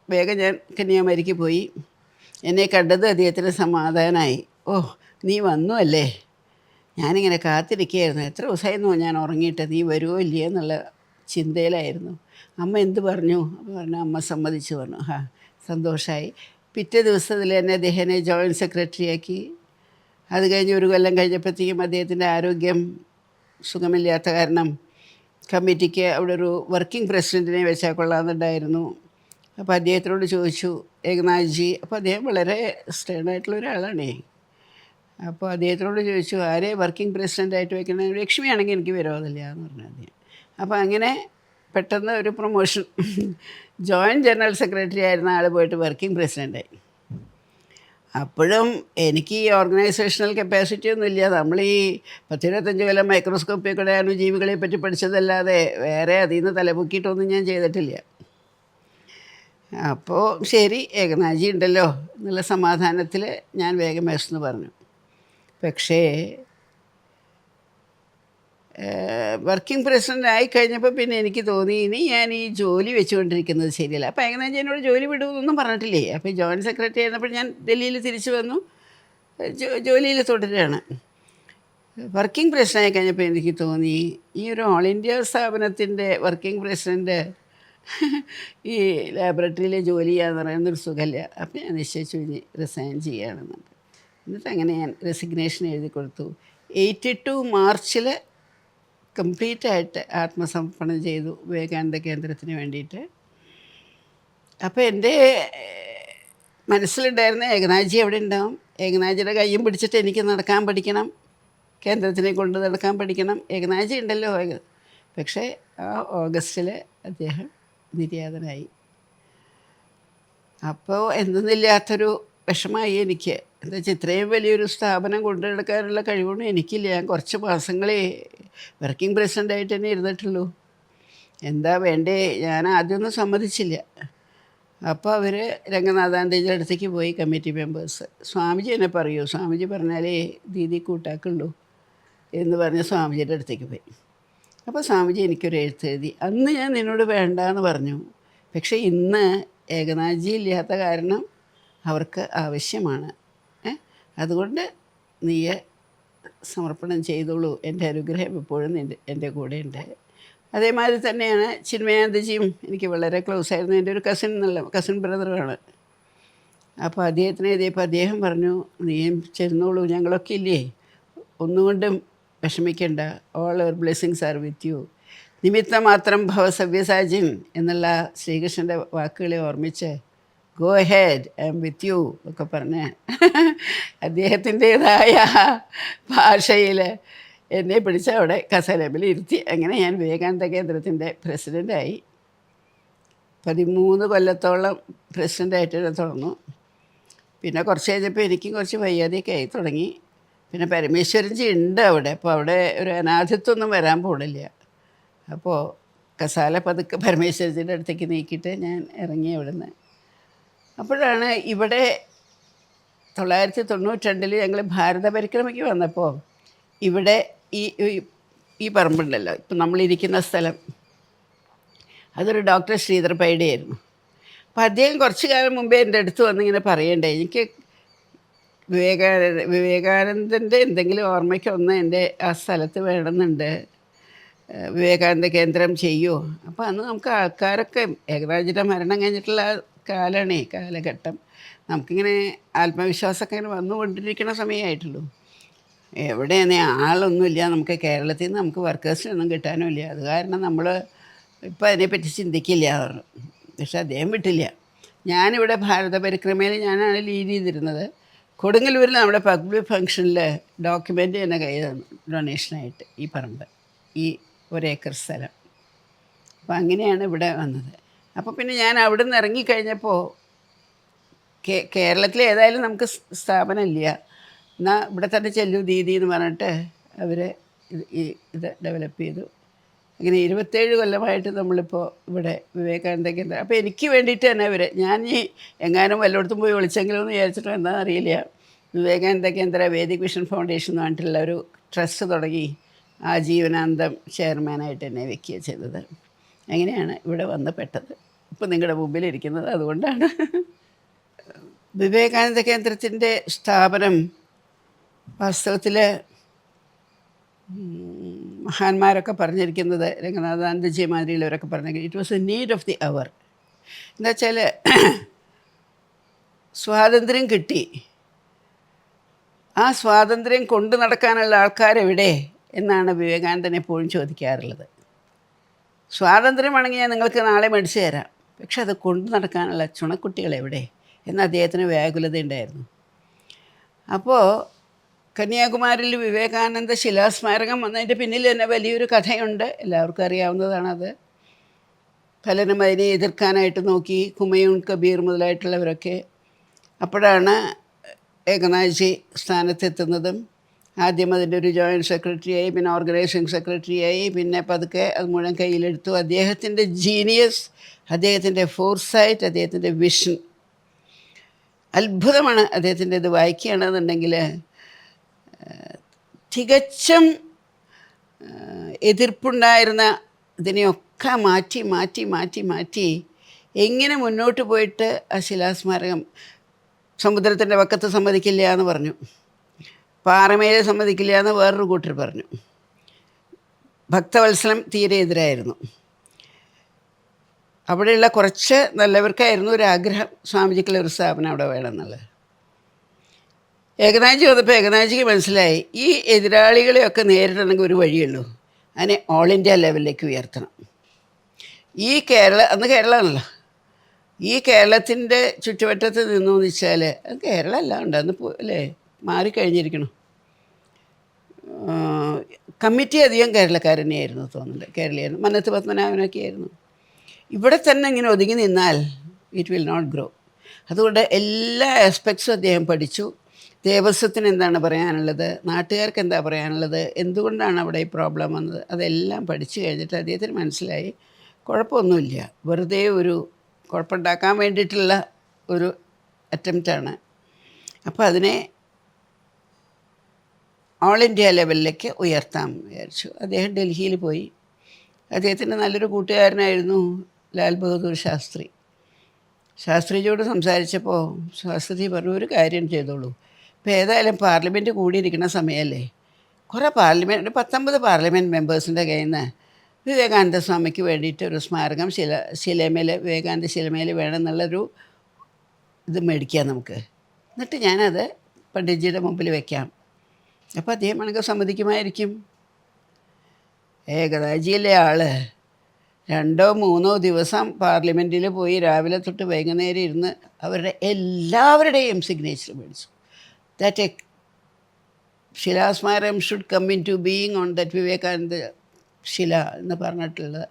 വേഗം, ഞാൻ കന്യാകുമാരിക്ക് പോയി. എന്നെ കണ്ടത് അദ്ദേഹത്തിന് സമാധാനമായി. ഓ, നീ വന്നു അല്ലേ, ഞാനിങ്ങനെ കാത്തിരിക്കുകയായിരുന്നു, എത്ര ദിവസമായിരുന്നു ഞാൻ ഉറങ്ങിയിട്ട്, നീ വരുമോ ഇല്ലയോ എന്നുള്ള ചിന്തയിലായിരുന്നു. അമ്മ എന്ത് പറഞ്ഞു? പറഞ്ഞു, അമ്മ സമ്മതിച്ചു പറഞ്ഞു. സന്തോഷമായി. പിറ്റേ ദിവസത്തിൽ തന്നെ അദ്ദേഹത്തിനെ ജോയിൻറ്റ് സെക്രട്ടറിയാക്കി. അത് കഴിഞ്ഞ് ഒരു കൊല്ലം കഴിഞ്ഞപ്പോഴത്തേക്കും അദ്ദേഹത്തിൻ്റെ ആരോഗ്യം സുഖമില്ലാത്ത കാരണം കമ്മിറ്റിക്ക് അവിടെ ഒരു വർക്കിംഗ് പ്രസിഡൻറ്റിനെ വെച്ചാൽ കൊള്ളാമെന്നുണ്ടായിരുന്നു. അപ്പോൾ അദ്ദേഹത്തിനോട് ചോദിച്ചു, ഏകനാഥ്ജി, അപ്പോൾ അദ്ദേഹം വളരെ സ്റ്റേണായിട്ടുള്ള ഒരാളാണേ. അപ്പോൾ അദ്ദേഹത്തിനോട് ചോദിച്ചു, ആരെ വർക്കിംഗ് പ്രസിഡൻ്റായിട്ട് വെക്കണേ? ലക്ഷ്മിയാണെങ്കിൽ എനിക്ക് വിരോധമില്ല എന്ന് പറഞ്ഞു അദ്ദേഹം. അപ്പോൾ അങ്ങനെ പെട്ടെന്ന് ഒരു പ്രൊമോഷൻ, ജോയിൻറ്റ് ജനറൽ സെക്രട്ടറി ആയിരുന്ന ആൾ പോയിട്ട് വർക്കിംഗ് പ്രസിഡൻ്റായി. അപ്പോഴും എനിക്ക് ഈ ഓർഗനൈസേഷണൽ കപ്പാസിറ്റി ഒന്നുമില്ല. നമ്മൾ ഈ 10-25 കൊല്ലം മൈക്രോസ്കോപ്പിൽ കൂടെ അണുജീവികളെ പറ്റി പഠിച്ചതല്ലാതെ വേറെ അതിൽ നിന്ന് തലപൊക്കിയിട്ടൊന്നും ഞാൻ ചെയ്തിട്ടില്ല. അപ്പോൾ ശരി, ഏകനാഥ്ജി ഉണ്ടല്ലോ എന്നുള്ള സമാധാനത്തിൽ ഞാൻ വേഗം മേശെന്ന് പറഞ്ഞു. പക്ഷേ വർക്കിംഗ് പ്രസിഡൻ്റ് ആയിക്കഴിഞ്ഞപ്പോൾ പിന്നെ എനിക്ക് തോന്നി, ഇനി ഞാൻ ഈ ജോലി വെച്ചുകൊണ്ടിരിക്കുന്നത് ശരിയല്ല. അപ്പോൾ ഏകനാഥ്ജി എന്നോട് ജോലി വിടുമെന്നൊന്നും പറഞ്ഞിട്ടില്ലേ. അപ്പോൾ ജോയിൻറ്റ് സെക്രട്ടറി ആയിരുന്നപ്പോൾ ഞാൻ ഡൽഹിയിൽ തിരിച്ചു വന്നു, ജോലിയിൽ തുടരുകയാണ്. വർക്കിംഗ് പ്രസിഡൻ്റ് ആയി കഴിഞ്ഞപ്പോൾ എനിക്ക് തോന്നി, ഈ ഒരു ഓൾ ഇന്ത്യ സ്ഥാപനത്തിൻ്റെ വർക്കിംഗ് പ്രസിഡൻ്റ് ഈ ലാബറട്ടറിയിൽ ജോലി ചെയ്യാന്ന് പറയുന്നൊരു സുഖമില്ല. അപ്പോൾ ഞാൻ നിശ്ചയിച്ചു ഇനി റിസൈൻ ചെയ്യുകയാണെന്നുണ്ട്. എന്നിട്ട് അങ്ങനെ ഞാൻ റെസിഗ്നേഷൻ എഴുതി കൊടുത്തു. 82 മാർച്ചിൽ കംപ്ലീറ്റായിട്ട് ആത്മസമർപ്പണം ചെയ്തു വിവേകാനന്ദ കേന്ദ്രത്തിന് വേണ്ടിയിട്ട്. അപ്പോൾ എൻ്റെ മനസ്സിലുണ്ടായിരുന്ന ഏകനാഥ്ജി അവിടെ ഉണ്ടാവും, ഏകനാഥ്ജിയുടെ കയ്യും പിടിച്ചിട്ട് എനിക്ക് നടക്കാൻ പഠിക്കണം, കേന്ദ്രത്തിനെ കൊണ്ട് നടക്കാൻ പഠിക്കണം, ഏകനാഥ്ജി ഉണ്ടല്ലോ. പക്ഷേ ആ ഓഗസ്റ്റിൽ അദ്ദേഹം നിര്യാതനായി. അപ്പോൾ എന്തെന്നില്ലാത്തൊരു വിഷമമായി എനിക്ക്. എന്താ വെച്ചാൽ ഇത്രയും വലിയൊരു സ്ഥാപനം കൊണ്ടു നടക്കാനുള്ള കഴിവൊന്നും എനിക്കില്ല. ഞാൻ കുറച്ച് മാസങ്ങളേ വർക്കിംഗ് പ്രസിഡൻ്റായിട്ട് തന്നെ ഇരുന്നിട്ടുള്ളൂ. എന്താ വേണ്ടേ, ഞാൻ ആദ്യമൊന്നും സമ്മതിച്ചില്ല. അപ്പോൾ അവർ രംഗനാഥാൻ്റെ അടുത്തേക്ക് പോയി, കമ്മിറ്റി മെമ്പേഴ്സ്. സ്വാമിജി എന്നെ പറയൂ, സ്വാമിജി പറഞ്ഞാലേ ദീദി കൂട്ടാക്കുള്ളൂ എന്ന് പറഞ്ഞ് സ്വാമിജിയുടെ അടുത്തേക്ക് പോയി. അപ്പോൾ സ്വാമിജി എനിക്കൊരു എഴുത്തെഴുതി. അന്ന് ഞാൻ നിന്നോട് വേണ്ടാന്ന് പറഞ്ഞു, പക്ഷേ ഇന്ന് ഏകനാഥ്ജി ഇല്ലാത്ത കാരണം അവർക്ക് ആവശ്യമാണ്, അതുകൊണ്ട് നീയെ സമർപ്പണം ചെയ്തോളൂ, എൻ്റെ അനുഗ്രഹം എപ്പോഴും എൻ്റെ കൂടെ ഉണ്ട്. അതേമാതിരി തന്നെയാണ് ചിന്മയാനന്ദജിയും എനിക്ക് വളരെ ക്ലോസ് ആയിരുന്നു. എൻ്റെ ഒരു കസിൻ ബ്രദറാണ്. അപ്പോൾ അദ്ദേഹത്തിന് എഴുതിയപ്പോൾ അദ്ദേഹം പറഞ്ഞു, നീയും ചെന്നോളൂ, ഞങ്ങളൊക്കെ ഇല്ലേ, ഒന്നുകൊണ്ടും വിഷമിക്കേണ്ട, all our blessings are with you, നിമിത്തമാത്രം ഭവ സവ്യസാചിൻ എന്നുള്ള ശ്രീകൃഷ്ണൻ്റെ വാക്കുകളെ ഓർമ്മിച്ച് go ahead, I'm with you ഒക്കെ പറഞ്ഞ് അദ്ദേഹത്തിൻ്റേതായ ഭാഷയിൽ എന്നെ പിടിച്ച് അവിടെ കസേരയിൽ ഇരുത്തി. അങ്ങനെ ഞാൻ വിവേകാനന്ദ കേന്ദ്രത്തിൻ്റെ പ്രസിഡൻ്റായി. 13 കൊല്ലത്തോളം പ്രസിഡൻ്റായിട്ട് തുടർന്നു. പിന്നെ കുറച്ച് കഴിഞ്ഞപ്പോൾ എനിക്കും കുറച്ച് വയ്യാതെയൊക്കെ ആയി തുടങ്ങി. പിന്നെ പരമേശ്വരൻജി ഉണ്ട് അവിടെ. അപ്പോൾ അവിടെ ഒരു അനാഥത്വമൊന്നും വരാൻ പോണില്ല. അപ്പോൾ കസാല പതുക്കെ പരമേശ്വരജിയുടെ അടുത്തേക്ക് നീക്കിയിട്ട് ഞാൻ ഇറങ്ങി അവിടുന്ന്. അപ്പോഴാണ് ഇവിടെ 1992 ഞങ്ങൾ ഭാരത പരിക്രമയ്ക്ക് വന്നപ്പോൾ ഇവിടെ ഈ ഈ പറമ്പുണ്ടല്ലോ, ഇപ്പം നമ്മളിരിക്കുന്ന സ്ഥലം, അതൊരു ഡോക്ടർ ശ്രീധർ പൈഡയായിരുന്നു. അപ്പോൾ അദ്ദേഹം കുറച്ച് കാലം മുമ്പേ എൻ്റെ അടുത്ത് വന്നിങ്ങനെ പറയണ്ടേ, എനിക്ക് വിവേകാനന്ദൻ്റെ എന്തെങ്കിലും ഓർമ്മയ്ക്കൊന്ന് എൻ്റെ ആ സ്ഥലത്ത് വേണമെന്നുണ്ട്, വിവേകാനന്ദ കേന്ദ്രം ചെയ്യുമോ? അപ്പോൾ അന്ന് നമുക്ക് ആൾക്കാരൊക്കെ ഏകരാജിയുടെ മരണം കഴിഞ്ഞിട്ടുള്ള കാലമാണ്, കാലഘട്ടം. നമുക്കിങ്ങനെ ആത്മവിശ്വാസമൊക്കെ ഇങ്ങനെ വന്നുകൊണ്ടിരിക്കുന്ന സമയമായിട്ടുള്ളൂ. എവിടെയാണ് ആളൊന്നുമില്ല, നമുക്ക് കേരളത്തിൽ നിന്ന് നമുക്ക് വർക്കേഴ്സിനൊന്നും കിട്ടാനുമില്ല. അത് കാരണം നമ്മൾ ഇപ്പം അതിനെപ്പറ്റി ചിന്തിക്കില്ല പറഞ്ഞു. പക്ഷെ അദ്ദേഹം വിട്ടില്ല. ഞാനിവിടെ ഭാരത പരിക്രമയിൽ ഞാനാണ് ലീഡ് ചെയ്തിരുന്നത്. കൊടുങ്ങല്ലൂരിൽ നമ്മുടെ പബ്ലിക് ഫംഗ്ഷനിൽ ഡോക്യുമെൻ്റ് തന്നെ കയ്യിൽ തന്നു ഡൊണേഷനായിട്ട്, ഈ പറമ്പ്, ഈ 1 ഏക്കർ സ്ഥലം. അപ്പോൾ അങ്ങനെയാണ് ഇവിടെ വന്നത്. അപ്പോൾ പിന്നെ ഞാൻ അവിടെ നിന്ന് ഇറങ്ങിക്കഴിഞ്ഞപ്പോൾ കേരളത്തിൽ ഏതായാലും നമുക്ക് സ്ഥാപനമില്ല, എന്നാൽ ഇവിടെ തന്നെ ചെല്ലു ദീദി എന്ന് പറഞ്ഞിട്ട് അവർ ഇത് ഡെവലപ്പ് ചെയ്തു. അങ്ങനെ 27 കൊല്ലമായിട്ട് നമ്മളിപ്പോൾ ഇവിടെ വിവേകാനന്ദ കേന്ദ്രം. അപ്പോൾ എനിക്ക് വേണ്ടിയിട്ട് തന്നെ ഞാൻ ഈ എങ്ങാനും വല്ലയിടത്തും പോയി വിളിച്ചെങ്കിലും എന്ന് വിചാരിച്ചിട്ടോ എന്താണെന്ന് അറിയില്ല, വിവേകാനന്ദ കേന്ദ്ര വേദിക് വിഷൻ ഫൗണ്ടേഷൻ എന്ന് പറഞ്ഞിട്ടുള്ള ഒരു ട്രസ്റ്റ് തുടങ്ങി ആജീവനാന്തം ചെയർമാനായിട്ട് എന്നെ വെക്കുകയാണ് ചെയ്തത്. അങ്ങനെയാണ് ഇവിടെ വന്ന് പെട്ടത്. ഇപ്പം നിങ്ങളുടെ മുമ്പിലിരിക്കുന്നത് അതുകൊണ്ടാണ്. വിവേകാനന്ദ കേന്ദ്രത്തിൻ്റെ സ്ഥാപനം വാസ്തവത്തിൽ മഹാന്മാരൊക്കെ പറഞ്ഞിരിക്കുന്നത്, രംഗനാഥാനന്ദജി മാതിരിയുള്ളവരൊക്കെ പറഞ്ഞെങ്കിൽ it was A need of the അവർ. എന്താ വെച്ചാൽ സ്വാതന്ത്ര്യം കിട്ടി, ആ സ്വാതന്ത്ര്യം കൊണ്ടു നടക്കാനുള്ള ആൾക്കാരെവിടെ എന്നാണ് വിവേകാനന്ദൻ എപ്പോഴും ചോദിക്കാറുള്ളത്. സ്വാതന്ത്ര്യമാണെങ്കിൽ ഞാൻ നിങ്ങൾക്ക് നാളെ മേടിച്ചു തരാം, പക്ഷെ അത് കൊണ്ടു നടക്കാനുള്ള ചുണക്കുട്ടികളെവിടെ എന്ന് അദ്ദേഹത്തിന് വ്യാകുലതയുണ്ടായിരുന്നു. അപ്പോൾ കന്യാകുമാരിയിൽ വിവേകാനന്ദ ശിലാസ്മാരകം വന്നതിൻ്റെ പിന്നിൽ തന്നെ വലിയൊരു കഥയുണ്ട്, എല്ലാവർക്കും അറിയാവുന്നതാണത്. പലരും അതിനെ എതിർക്കാനായിട്ട് നോക്കി, ഹുമയൂൺ കബീർ മുതലായിട്ടുള്ളവരൊക്കെ. അപ്പോഴാണ് ഏകനാഥ്ജി സ്ഥാനത്തെത്തുന്നതും. ആദ്യം അതിൻ്റെ ഒരു ജോയിൻറ്റ് സെക്രട്ടറിയായി, പിന്നെ ഓർഗനൈസിങ് സെക്രട്ടറിയായി, പിന്നെ പതുക്കെ അത് മുഴുവൻ കയ്യിലെടുത്തു. അദ്ദേഹത്തിൻ്റെ ജീനിയസ്, അദ്ദേഹത്തിൻ്റെ ഫോർസൈറ്റ്, അദ്ദേഹത്തിൻ്റെ വിഷൻ അത്ഭുതമാണ്. അദ്ദേഹത്തിൻ്റെ ഇത് വായിക്കുകയാണെന്നുണ്ടെങ്കിൽ തികച്ചും എതിർപ്പുണ്ടായിരുന്ന ഇതിനെയൊക്കെ മാറ്റി മാറ്റി മാറ്റി മാറ്റി എങ്ങനെ മുന്നോട്ട് പോയിട്ട് ആ ശിലാസ്മാരകം സമുദ്രത്തിൻ്റെ വക്കത്ത് സമ്മതിക്കില്ല എന്ന് പറഞ്ഞു, പാറമേലെ സമ്മതിക്കില്ല എന്ന് വേറൊരു കൂട്ടർ പറഞ്ഞു. ഭക്തവത്സലം തീരെ എതിരായിരുന്നു. അവിടെയുള്ള കുറച്ച് നല്ലവർക്കായിരുന്നു ഒരാഗ്രഹം, സ്വാമിജിക്കുള്ള ഒരു സ്ഥാപനം അവിടെ വേണമെന്നുള്ളത്. ഏകനാഥ്ജി വന്നപ്പോൾ ഏകനാഥ്ജിക്ക് മനസ്സിലായി ഈ എതിരാളികളെയൊക്കെ നേരിടണമെങ്കിൽ ഒരു വഴിയുള്ളൂ, അതിനെ ഓൾ ഇന്ത്യ ലെവലിലേക്ക് ഉയർത്തണം. ഈ അന്ന് കേരളമാണല്ലോ, ഈ കേരളത്തിൻ്റെ ചുറ്റുവട്ടത്ത് നിന്നു വെച്ചാൽ അത് കേരളമല്ല ഉണ്ട്, അന്ന് അല്ലേ മാറിക്കഴിഞ്ഞിരിക്കണം. കമ്മിറ്റി അധികം കേരളക്കാർ തന്നെയായിരുന്നു തോന്നുന്നുണ്ട്, കേരളീയനും മന്നത്ത് പത്മനാഭനൊക്കെ ആയിരുന്നു. ഇവിടെ തന്നെ ഇങ്ങനെ ഒതുങ്ങി നിന്നാൽ ഇറ്റ് വിൽ നോട്ട് ഗ്രോ. അതുകൊണ്ട് എല്ലാ ആസ്പെക്ട്സും അദ്ദേഹം പഠിച്ചു. ദേവസ്വത്തിന് എന്താണ് പറയാനുള്ളത്, നാട്ടുകാർക്ക് എന്താ പറയാനുള്ളത്, എന്തുകൊണ്ടാണ് അവിടെ ഈ പ്രോബ്ലം വന്നത്, അതെല്ലാം പഠിച്ചു കഴിഞ്ഞിട്ട് അദ്ദേഹത്തിന് മനസ്സിലായി കുഴപ്പമൊന്നുമില്ല, വെറുതെ ഒരു കുഴപ്പമുണ്ടാക്കാൻ വേണ്ടിയിട്ടുള്ള ഒരു അറ്റംപ്റ്റാണ്. അപ്പോൾ അതിനെ ഓൾ ഇന്ത്യ ലെവലിലേക്ക് ഉയർത്താൻ വിചാരിച്ചു. അദ്ദേഹം ഡൽഹിയിൽ പോയി. അദ്ദേഹത്തിൻ്റെ നല്ലൊരു കൂട്ടുകാരനായിരുന്നു ലാൽ ബഹദൂർ ശാസ്ത്രി. ശാസ്ത്രിജിയോട് സംസാരിച്ചപ്പോൾ ശാസ്ത്രിജി പറഞ്ഞു, ഒരു കാര്യം ചെയ്തോളൂ, ഇപ്പോൾ ഏതായാലും പാർലമെൻറ്റ് കൂടിയിരിക്കുന്ന സമയമല്ലേ, കുറേ 19 പാർലമെൻറ്റ് മെമ്പേഴ്സിൻ്റെ കയ്യിൽ നിന്ന് വിവേകാനന്ദ സ്വാമിക്ക് വേണ്ടിയിട്ട് ഒരു സ്മാരകം ശിലമേൽ വിവേകാനന്ദ ശിലമേൽ വേണമെന്നുള്ളൊരു ഇത് മേടിക്കാം നമുക്ക്, എന്നിട്ട് ഞാനത് പണ്ഡിറ്റ്ജിയുടെ മുമ്പിൽ വയ്ക്കാം. അപ്പോൾ അദ്ദേഹം ആണെങ്കിൽ സമ്മതിക്കുമായിരിക്കും. ഏകനാഥ്ജിയിലെ ആൾ 2-3 ദിവസം പാർലമെൻറ്റിൽ പോയി രാവിലെ തൊട്ട് വൈകുന്നേരം ഇരുന്ന് അവരുടെ എല്ലാവരുടെയും സിഗ്നേച്ചർ മേടിച്ചു. ദാറ്റ് എ ശിലാസ്മാരകം should come into being on that Vivekananda Shila എന്ന് പറഞ്ഞിട്ടുള്ളത്.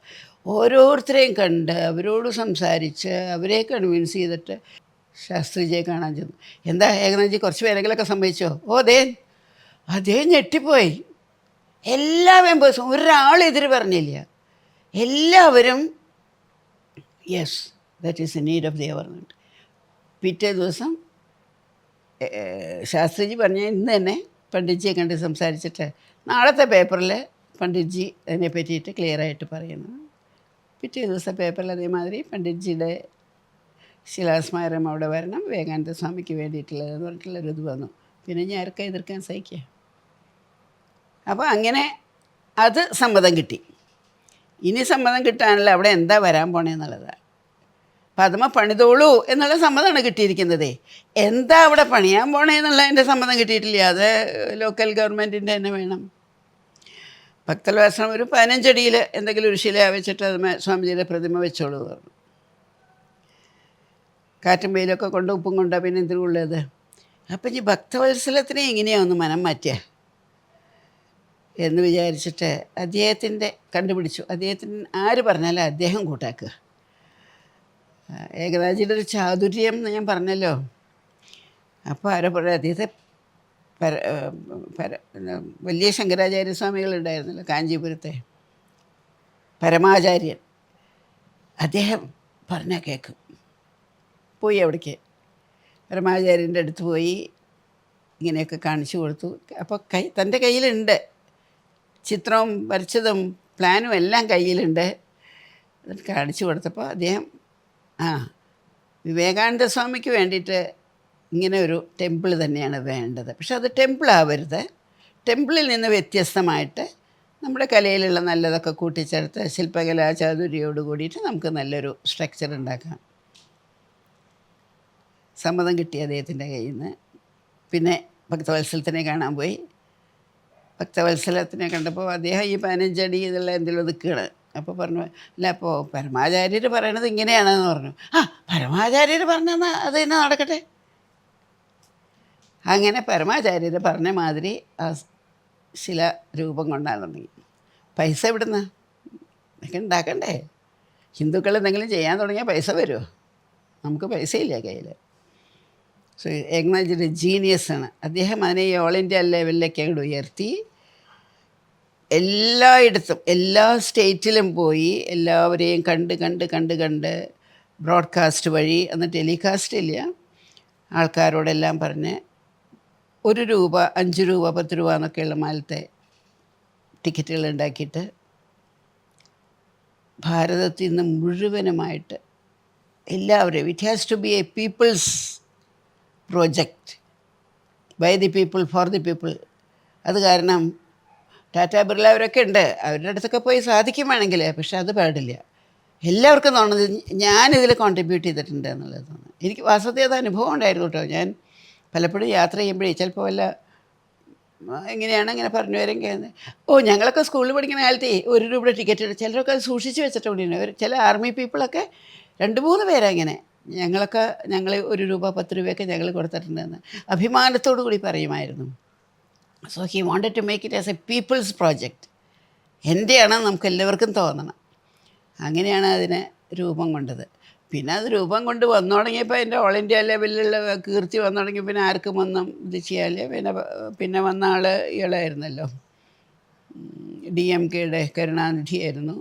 ഓരോരുത്തരെയും കണ്ട് അവരോട് സംസാരിച്ച് അവരെ കൺവിൻസ് ചെയ്തിട്ട് ശാസ്ത്രിജിയെ കാണാൻ ചെന്നു. എന്താ ഏകനാഥ്ജി കുറച്ച് പേരെങ്കിലൊക്കെ സംഭവിച്ചോ? ഓ അതേ ഞെട്ടിപ്പോയി. എല്ലാ മെമ്പേഴ്സും ഒരാളെതിര് പറഞ്ഞില്ല. എല്ലാവരും yes that is A need of the അവർ. പിറ്റേ ദിവസം ശാസ്ത്രിജി പറഞ്ഞ ഇന്ന് തന്നെ പണ്ഡിറ്റ്ജിയെ കണ്ട് സംസാരിച്ചിട്ട് നാളത്തെ പേപ്പറിൽ പണ്ഡിറ്റ്ജി അതിനെ പറ്റിയിട്ട് ക്ലിയറായിട്ട് പറയുന്നു. പിറ്റേ ദിവസം പേപ്പറിൽ അതേമാതിരി പണ്ഡിറ്റ്ജിയുടെ ശിലാസ്മാരം അവിടെ വരണം, വിവേകാനന്ദ സ്വാമിക്ക് വേണ്ടിയിട്ടുള്ളതെന്ന് പറഞ്ഞിട്ടുള്ളൊരിത് വന്നു. പിന്നെ ഞാൻ ആർക്കെ എതിർക്കാൻ സഹിക്കുക. അപ്പോൾ അങ്ങനെ അത് സമ്മതം കിട്ടി. ഇനി സമ്മതം കിട്ടാനുള്ള അവിടെ എന്താ വരാൻ പോണേന്നുള്ളതാണ്. പദ്മ പണിതോളൂ എന്നുള്ള സമ്മതമാണ് കിട്ടിയിരിക്കുന്നത്. എന്താ അവിടെ പണിയാൻ പോണേന്നുള്ളതിൻ്റെ സമ്മതം കിട്ടിയിട്ടില്ല. അത് ലോക്കൽ ഗവൺമെൻറ്റിൻ്റെ തന്നെ വേണം. ഭക്തൽവാശ്രമം ഒരു 15 അടിയിൽ എന്തെങ്കിലും ഒരു ശില വെച്ചിട്ട് അത് സ്വാമിജിയുടെ പ്രതിമ വെച്ചോളൂ പറഞ്ഞു. കാറ്റും വെയിലൊക്കെ കൊണ്ട് ഉപ്പും കൊണ്ടാണ് പിന്നെ എന്തിനുള്ളത്. അപ്പം ഈ ഭക്തവത്സലത്തിനെ എങ്ങനെയാണ് ഒന്ന് മനം മാറ്റുക എന്ന് വിചാരിച്ചിട്ട് അദ്ദേഹത്തിൻ്റെ കണ്ടുപിടിച്ചു. അദ്ദേഹത്തിന് ആര് പറഞ്ഞാലും അദ്ദേഹം കൂട്ടാക്കുക. ഏകനാഥ്ജിയുടെ ഒരു ചാതുര്യം എന്ന് ഞാൻ പറഞ്ഞല്ലോ. അപ്പോൾ ആരോ പറയാം അദ്ദേഹത്തെ വലിയ ശങ്കരാചാര്യസ്വാമികളുണ്ടായിരുന്നല്ലോ കാഞ്ചീപുരത്തെ പരമാചാര്യൻ. അദ്ദേഹം പറഞ്ഞാൽ കേൾക്കും. പോയി അവിടേക്ക് പരമാചാര്യൻ്റെ അടുത്ത് പോയി ഇങ്ങനെയൊക്കെ കാണിച്ചു കൊടുത്തു. അപ്പോൾ തൻ്റെ കയ്യിലുണ്ട് ചിത്രവും വരച്ചതും പ്ലാനും എല്ലാം കയ്യിലുണ്ട്. എന്നിട്ട് കാണിച്ചു കൊടുത്തപ്പോൾ അദ്ദേഹം വിവേകാനന്ദ സ്വാമിക്ക് വേണ്ടിയിട്ട് ഇങ്ങനെ ഒരു ടെമ്പിൾ തന്നെയാണ് വേണ്ടത്. പക്ഷെ അത് ടെമ്പിൾ ആവരുത്. ടെമ്പിളിൽ നിന്ന് വ്യത്യസ്തമായിട്ട് നമ്മുടെ കലയിലുള്ള നല്ലതൊക്കെ കൂട്ടിച്ചേർത്ത് ശില്പകലാ ചാതുര്യോട് കൂടിയിട്ട് നമുക്ക് നല്ലൊരു സ്ട്രക്ചർ ഉണ്ടാക്കാം. സമ്മതം കിട്ടി അദ്ദേഹത്തിൻ്റെ കയ്യിൽ നിന്ന്. പിന്നെ ഭക്തവത്സലത്തിനെ കാണാൻ പോയി. ഭക്തവത്സലത്തിനെ കണ്ടപ്പോൾ അദ്ദേഹം ഈ 15 അടി ഇതുള്ള എന്തെങ്കിലും നിൽക്കുകയാണ്. അപ്പോൾ പറഞ്ഞു, അല്ല അപ്പോൾ പരമാചാര്യർ പറയണത് ഇങ്ങനെയാണെന്ന് പറഞ്ഞു. പരമാചാര്യർ പറഞ്ഞാൽ അത് തന്നെ നടക്കട്ടെ. അങ്ങനെ പരമാചാര്യർ പറഞ്ഞ മാതിരി ആ ശില രൂപം കൊണ്ടാൻ തുടങ്ങി. പൈസ എവിടുന്ന് ഇതൊക്കെ ഉണ്ടാക്കണ്ടേ? ഹിന്ദുക്കൾ എന്തെങ്കിലും ചെയ്യാൻ തുടങ്ങിയാൽ പൈസ വരുമോ? നമുക്ക് പൈസയില്ല കയ്യിൽ. സോ ഏകനാഥ്ജിയുടെ ജീനിയസാണ് അദ്ദേഹം. അതിനെ ഈ ഓൾ ഇന്ത്യ ലെവലിലേക്ക് അങ്ങോട്ട് ഉയർത്തി എല്ലായിടത്തും എല്ലാ സ്റ്റേറ്റിലും പോയി എല്ലാവരെയും കണ്ട് ബ്രോഡ്കാസ്റ്റ് വഴി, അന്ന് ടെലികാസ്റ്റ് ഇല്ല, ആൾക്കാരോടെല്ലാം പറഞ്ഞ് 1 രൂപ 5 രൂപ 10 രൂപ എന്നൊക്കെയുള്ള മാലത്തെ ടിക്കറ്റുകൾ ഉണ്ടാക്കിയിട്ട് ഭാരതത്തിൽ നിന്ന് മുഴുവനുമായിട്ട് എല്ലാവരെയും, it has to be a people's project, by the people for the people. അത് കാരണം ടാറ്റാ ബിർള അവരൊക്കെ ഉണ്ട്, അവരുടെ അടുത്തൊക്കെ പോയി സാധിക്കും വേണമെങ്കിൽ. പക്ഷെ അത് പാടില്ല. എല്ലാവർക്കും തോന്നുന്നത് ഞാനിതിൽ കോൺട്രിബ്യൂട്ട് ചെയ്തിട്ടുണ്ട് എന്നുള്ളത് തോന്നുന്നു. എനിക്ക് വാസ്തവത്തിൽ അത് അനുഭവം ഉണ്ടായിരുന്നു കേട്ടോ. ഞാൻ പലപ്പോഴും യാത്ര ചെയ്യുമ്പോഴേ ചിലപ്പോൾ വല്ല എങ്ങനെയാണ് ഇങ്ങനെ പറഞ്ഞു വരെങ്കിൽ ഞങ്ങളൊക്കെ സ്കൂളിൽ പഠിക്കുന്ന കാലത്ത് 1 രൂപയുടെ ടിക്കറ്റ് ഉണ്ട്. ചിലരൊക്കെ അത് സൂക്ഷിച്ച് വെച്ചിട്ടുണ്ട്. ചില ആർമി പീപ്പിളൊക്കെ 2-3 പേരങ്ങനെ ഞങ്ങൾ 1 രൂപ 10 രൂപയൊക്കെ ഞങ്ങൾ കൊടുത്തിട്ടുണ്ടെന്ന് അഭിമാനത്തോടു കൂടി പറയുമായിരുന്നു. So he wanted to make it as a people's project. എൻ്റെയാണെന്ന് നമുക്ക് എല്ലാവർക്കും തോന്നണം. അങ്ങനെയാണ് അതിന് രൂപം കൊണ്ടത്. പിന്നെ അത് രൂപം കൊണ്ട് വന്നു തുടങ്ങിയപ്പോൾ അതിൻ്റെ ഓൾ ഇന്ത്യ ലെവലിലുള്ള കീർത്തി വന്നു തുടങ്ങി. പിന്നെ ആർക്കും ഒന്നും ഇത് ചെയ്യാല്ലേ. പിന്നെ വന്ന ആൾ ഇയാളായിരുന്നല്ലോ, DMKയുടെ കരുണാനിധി ആയിരുന്നു.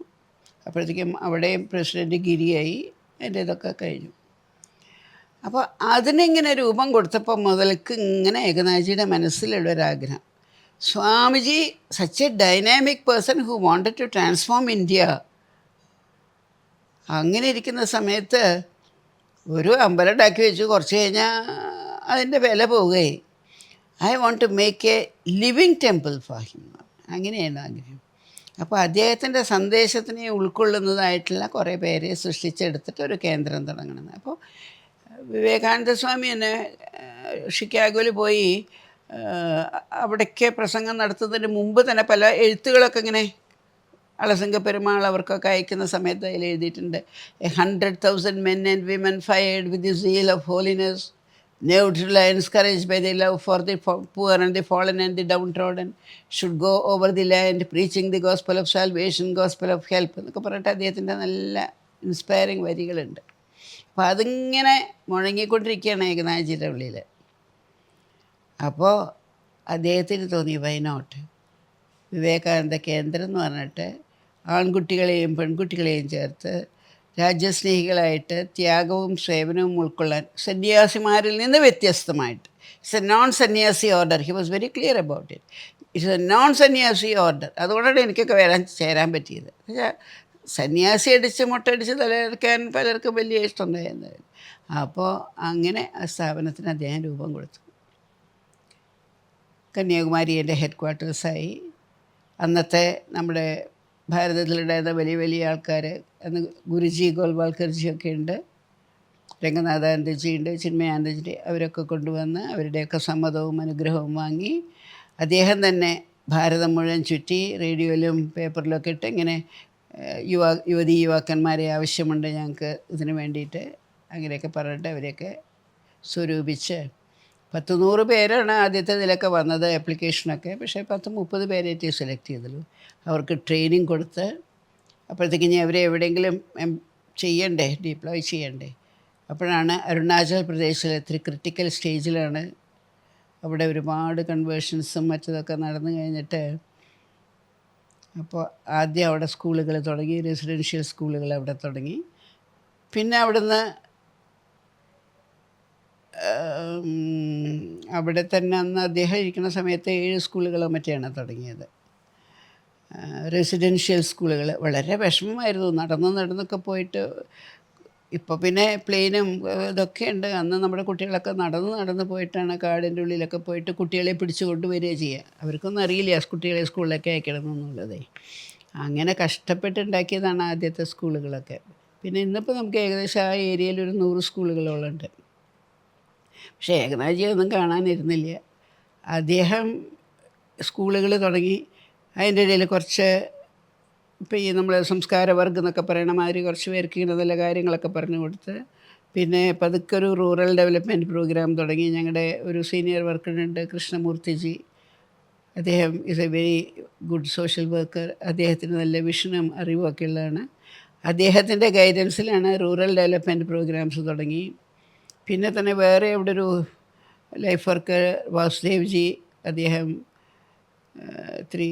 അപ്പോഴത്തേക്കും അവിടെയും പ്രസിഡൻറ്റ് ഗിരിയായി. അതിൻ്റെ ഇതൊക്കെ കഴിഞ്ഞു. അപ്പോൾ അതിനിങ്ങനെ രൂപം കൊടുത്തപ്പോൾ മുതൽക്ക് ഇങ്ങനെ ഏകനാഥ്ജിയുടെ മനസ്സിലുള്ളൊരാഗ്രഹം, Swamiji such a dynamic person who wanted to transform India. അങ്ങനെ ഇരിക്കുന്ന സമയത്ത് ഒരു അമ്പലം ഉണ്ടാക്കി വെച്ചു. കുറച്ച് കഴിഞ്ഞാൽ അതിൻ്റെ വില പോവുകയായി. I want to make a living temple for him. അങ്ങനെയാണ് ആഗ്രഹം. അപ്പോൾ അദ്ദേഹത്തിൻ്റെ സന്ദേശത്തിനെ ഉൾക്കൊള്ളുന്നതായിട്ടുള്ള കുറേ പേരെ സൃഷ്ടിച്ചെടുത്തിട്ട് ഒരു കേന്ദ്രം തുടങ്ങണം. അപ്പോൾ വിവേകാനന്ദ സ്വാമി തന്നെ ഷിക്കാഗോയിൽ പോയി അവിടേക്ക് പ്രസംഗം നടത്തുന്നതിന് മുമ്പ് തന്നെ പല എഴുത്തുകളൊക്കെ ഇങ്ങനെ അളസിംഗ പെരുമാൾ അവർക്കൊക്കെ അയക്കുന്ന സമയത്ത് അതിൽ എഴുതിയിട്ടുണ്ട്. 100,000 men and women fired with the zeal of holiness Never to lie, encouraged by their love for the poor and the fallen and the downtrodden, should go over the land preaching the gospel of salvation, gospel of help എന്നൊക്കെ പറഞ്ഞിട്ട് അദ്ദേഹത്തിൻ്റെ നല്ല ഇൻസ്പയറിങ് വരികളുണ്ട്. അപ്പോൾ അതിങ്ങനെ മുഴങ്ങിക്കൊണ്ടിരിക്കുകയാണ് ഏകനാഥജിയുടെ ഉള്ളിൽ. അപ്പോൾ അദ്ദേഹത്തിന് തോന്നി വൈ നോട്ട് വിവേകാനന്ദ കേന്ദ്രം എന്ന് പറഞ്ഞിട്ട് ആൺകുട്ടികളെയും പെൺകുട്ടികളെയും ചേർത്ത് രാജ്യസ്നേഹികളായിട്ട് ത്യാഗവും സേവനവും ഉൾക്കൊള്ളാൻ സന്യാസിമാരിൽ നിന്ന് വ്യത്യസ്തമായിട്ട്. ഇറ്റ്സ് എ നോൺ സന്യാസി order. He was very clear about it. It's A non സന്യാസി ഓർഡർ. അതുകൊണ്ടാണ് എനിക്കൊക്കെ ചേരാൻ പറ്റിയത്. സന്യാസി അടിച്ച് മുട്ടടിച്ച് തലയെടുക്കാൻ പലർക്കും വലിയ ഇഷ്ടമുണ്ടായിരുന്നു. അപ്പോൾ അങ്ങനെ ആ സ്ഥാപനത്തിന് അദ്ദേഹം രൂപം കൊടുത്തു. കന്യാകുമാരി എൻ്റെ ഹെഡ് ക്വാർട്ടേഴ്സായി. അന്നത്തെ നമ്മുടെ ഭാരതത്തിലുണ്ടായിരുന്ന വലിയ വലിയ ആൾക്കാർ, അന്ന് ഗുരുജി ഗോൾവാൾക്കർജിയൊക്കെ ഉണ്ട്, രംഗനാഥാനന്ദജി ഉണ്ട്, ചിന്മയാനന്ദജി, അവരൊക്കെ കൊണ്ടുവന്ന് അവരുടെയൊക്കെ സമ്മതവും അനുഗ്രഹവും വാങ്ങി അദ്ദേഹം തന്നെ ഭാരതം മുഴുവൻ ചുറ്റി റേഡിയോയിലും പേപ്പറിലൊക്കെ ഇട്ട് ഇങ്ങനെ യുവതീ-യുവാക്കന്മാരെ ആവശ്യമുണ്ട് ഞങ്ങൾക്ക് ഇതിന് വേണ്ടിയിട്ട്, അങ്ങനെയൊക്കെ പറഞ്ഞിട്ട് അവരെയൊക്കെ സ്വരൂപിച്ച് 100 പേരാണ് ആദ്യത്തെ ഇതിലൊക്കെ വന്നത് ആപ്ലിക്കേഷനൊക്കെ. പക്ഷേ 10-30 പേരായിട്ട് സെലക്ട് ചെയ്തുള്ളൂ. അവർക്ക് ട്രെയിനിങ് കൊടുത്ത് അപ്പോഴത്തേക്ക് ഇനി അവരെ എവിടെയെങ്കിലും ചെയ്യണ്ടേ, ഡിപ്ലോയ് ചെയ്യണ്ടേ. അപ്പോഴാണ് അരുണാചൽ പ്രദേശിൽ ഇത്തിരി ക്രിട്ടിക്കൽ സ്റ്റേജിലാണ്. അവിടെ ഒരുപാട് കൺവേർഷൻസും മറ്റതൊക്കെ നടന്നു കഴിഞ്ഞിട്ട്, അപ്പോൾ ആദ്യം അവിടെ സ്കൂളുകൾ തുടങ്ങി, റെസിഡൻഷ്യൽ സ്കൂളുകൾ അവിടെ തുടങ്ങി. പിന്നെ അവിടുന്ന് അവിടെ തന്നെ അന്ന് അദ്ദേഹം ഇരിക്കുന്ന സമയത്ത് 7 സ്കൂളുകളോ മറ്റെയാണ് തുടങ്ങിയത്. റെസിഡൻഷ്യൽ സ്കൂളുകൾ. വളരെ വിഷമമായിരുന്നു, നടന്നൊക്കെ പോയിട്ട്. ഇപ്പോൾ പിന്നെ പ്ലെയിനും ഇതൊക്കെ ഉണ്ട്. അന്ന് നമ്മുടെ കുട്ടികളൊക്കെ നടന്ന് പോയിട്ടാണ് കാടിൻ്റെ ഉള്ളിലൊക്കെ പോയിട്ട് കുട്ടികളെ പിടിച്ചു കൊണ്ടുവരിക ചെയ്യുക. അവർക്കൊന്നും അറിയില്ല കുട്ടികളെ സ്കൂളിലൊക്കെ അയക്കണമെന്നുള്ളത്. അങ്ങനെ കഷ്ടപ്പെട്ടുണ്ടാക്കിയതാണ് ആദ്യത്തെ സ്കൂളുകളൊക്കെ. പിന്നെ ഇന്നിപ്പോൾ നമുക്ക് ഏകദേശം ആ ഏരിയയിൽ ഒരു 100 സ്കൂളുകളോളം ഉണ്ട്. പക്ഷേ ഏകനാഥജി ഒന്നും കാണാനിരുന്നില്ല. അദ്ദേഹം സ്കൂളുകൾ തുടങ്ങി. അതിൻ്റെ ഇടയിൽ കുറച്ച് ഇപ്പോൾ ഈ നമ്മൾ സംസ്കാരവർഗം എന്നൊക്കെ പറയണ മാതിരി കുറച്ച് പേർക്ക് ഇങ്ങനെ നല്ല കാര്യങ്ങളൊക്കെ പറഞ്ഞു കൊടുത്ത്, പിന്നെ പതുക്കെ ഒരു റൂറൽ ഡെവലപ്മെൻറ്റ് പ്രോഗ്രാം തുടങ്ങി. ഞങ്ങളുടെ ഒരു സീനിയർ വർക്കറുണ്ട്, കൃഷ്ണമൂർത്തിജി. അദ്ദേഹം is A very good social worker. അദ്ദേഹത്തിന് നല്ല വിഷനും അറിവുമൊക്കെ ഉള്ളതാണ്. അദ്ദേഹത്തിൻ്റെ ഗൈഡൻസിലാണ് റൂറൽ ഡെവലപ്മെൻറ്റ് പ്രോഗ്രാംസ് തുടങ്ങി. പിന്നെ തന്നെ വേറെ അവിടെ ഒരു ലൈഫ് വർക്കർ വാസുദേവ്ജി, അദ്ദേഹം ഇത്തിരി